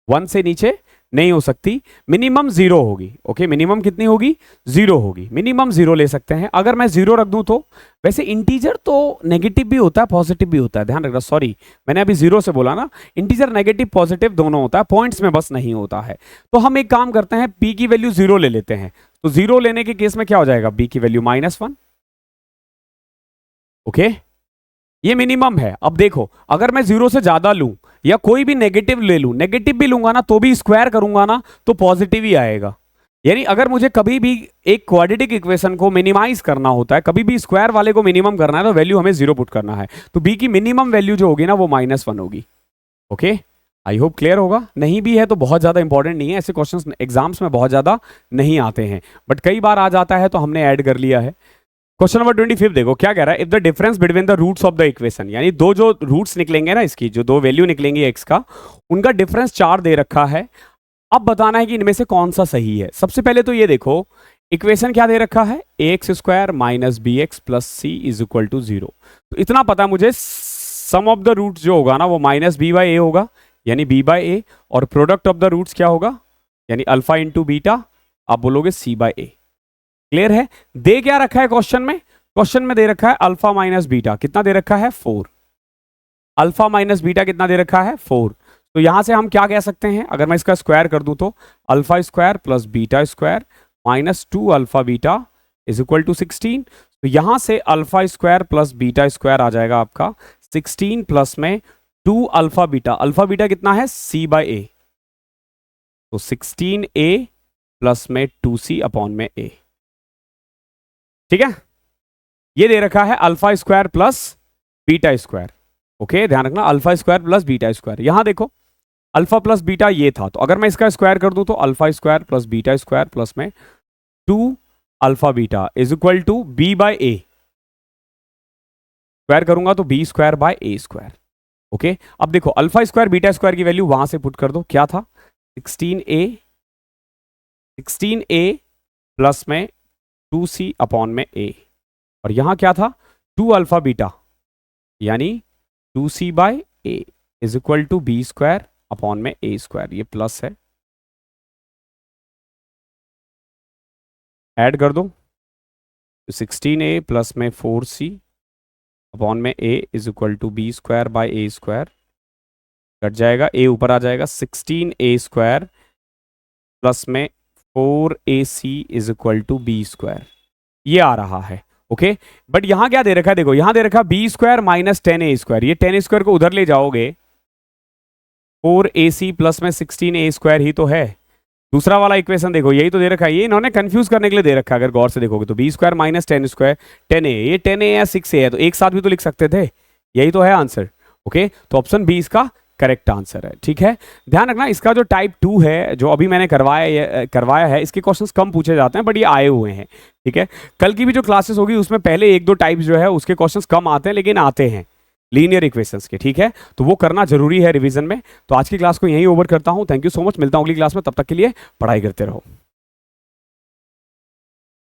1 से नीचे नहीं हो सकती, मिनिमम 0 होगी। ओके मिनिमम कितनी होगी, 0 होगी, मिनिमम 0 ले सकते हैं। अगर मैं 0 रख दूं तो वैसे इंटीजर तो नेगेटिव भी होता है पॉजिटिव भी होता है, ध्यान रखना, सॉरी मैंने अभी 0 से बोला ना, इंटीजर नेगेटिव पॉजिटिव दोनों होता है, पॉइंट्स में बस नहीं होता है। तो हम एक काम करते हैं, p की वैल्यू 0 ले लेते हैं, तो 0 लेने के केस में क्या हो जाएगा, b की वैल्यू -1। ओके ये मिनिमम है। अब देखो अगर मैं 0 से ज्यादा लूं या कोई भी नेगेटिव ले लूं, नेगेटिव भी लूंगा ना तो भी स्क्वायर करूंगा ना तो पॉजिटिव ही आएगा। यानी अगर मुझे कभी भी एक क्वाड्रेटिक इक्वेशन को मिनिमाइज करना होता है, कभी भी स्क्वायर वाले को मिनिमम करना है तो वैल्यू हमें 0 पुट करना है, तो b की मिनिमम वैल्यू जो होगी ना वो -1 होगी। ओके आई होप क्लियर होगा। नहीं भी है तो बहुत ज्यादा इंपॉर्टेंट नहीं है, ऐसे क्वेश्चंस एग्जाम्स में बहुत ज्यादा नहीं आते हैं, बट कई बार आ जाता है तो हमने ऐड कर लिया है। क्वेश्चन नंबर 25 देखो क्या कह रहा है, if the difference between the roots of the equation, यानी दो जो रूट्स निकलेंगे ना इसकी, जो दो वैल्यू निकलेंगी x का, उनका डिफरेंस 4 दे रखा है। अब बताना है कि इनमें से कौन सा सही है। सबसे पहले तो ये देखो इक्वेशन क्या दे रखा है, ax square minus b x plus c is equal to 0। तो इतना पता मुझे, सम ऑफ द रूट्स जो होगा ना वो माइनस बी बाई ए होगा यानी b बाई ए, और प्रोडक्ट ऑफ द रूट्स क्या होगा यानी अल्फा इंटू बीटा, आप बोलोगे c बाई ए। क्लियर है। दे क्या रखा है क्वेश्चन में, क्वेश्चन में दे रखा है अल्फा माइनस बीटा, कितना दे रखा है 4। अल्फा माइनस बीटा कितना दे रखा है 4। तो यहां से हम क्या कह सकते हैं, अगर मैं इसका स्क्वायर कर दूं तो alpha square plus beta square minus 2 alpha beta is equal to 16। तो यहां से alpha square plus beta square आ जाएगा आपका 16 प्लस में 2 अल्फा बीटा कितना है c बाई ए, तो 16a प्लस में 2c अपॉन में a। ठीक है, ये दे रखा है alpha square plus beta square. Okay ध्यान रखना, alpha square plus beta square. यहां देखो अल्फा प्लस बीटा ये था, तो अगर मैं इसका स्क्वायर कर दूं तो alpha square plus beta square plus में 2 alpha beta is equal to b by a, square करूंगा तो b square by a square. Okay अब देखो अल्फा स्क्वायर बीटा स्क्वायर की वैल्यू वहां से पुट कर दो, क्या था 16a प्लस में 2c अपॉन में a, और यहां क्या था 2 अल्फा बीटा यानी 2c by a is equal to b square upon में a स्क्वायर, ये प्लस है, ऐड कर दो 16a प्लस में 4c अपॉन में a is equal to b square by a square, cut जाएगा a ऊपर आ जाएगा 16a स्क्वायर प्लस में 4ac is equal to b square, ये आ रहा है। ओके बट यहां क्या दे रखा है, देखो यहां दे रखा b square minus 10a square, ये 10a स्क्वायर को उधर ले जाओगे 4ac प्लस में 16a स्क्वायर ही तो है। दूसरा वाला इक्वेशन देखो यही तो दे रखा है, ये इन्होंने कंफ्यूज करने के लिए दे रखा है। अगर गौर से देखोगे तो b square minus 10 square 10a, ये 10a या 6a है, तो एक साथ भी तो लिख सकते थे, यही तो है आंसर। ओके तो ऑप्शन बी इसका करेक्ट आंसर है। ठीक है, ध्यान रखना इसका जो टाइप 2 है जो अभी मैंने करवाया है, इसके क्वेश्चंस कम पूछे जाते हैं बट ये आए हुए हैं। ठीक है, कल की भी जो क्लासेस होगी उसमें पहले 1-2 टाइप्स जो है उसके क्वेश्चंस कम आते हैं लेकिन आते हैं लीनियर इक्वेशंस के। ठीक है, तो वो करना जरूरी है रिवीजन में। तो आज की क्लास को यहीं ओवर करता हूं, थैंक यू सो मच, मिलता हूं अगली क्लास में, तब तक के लिए पढ़ाई करते रहो।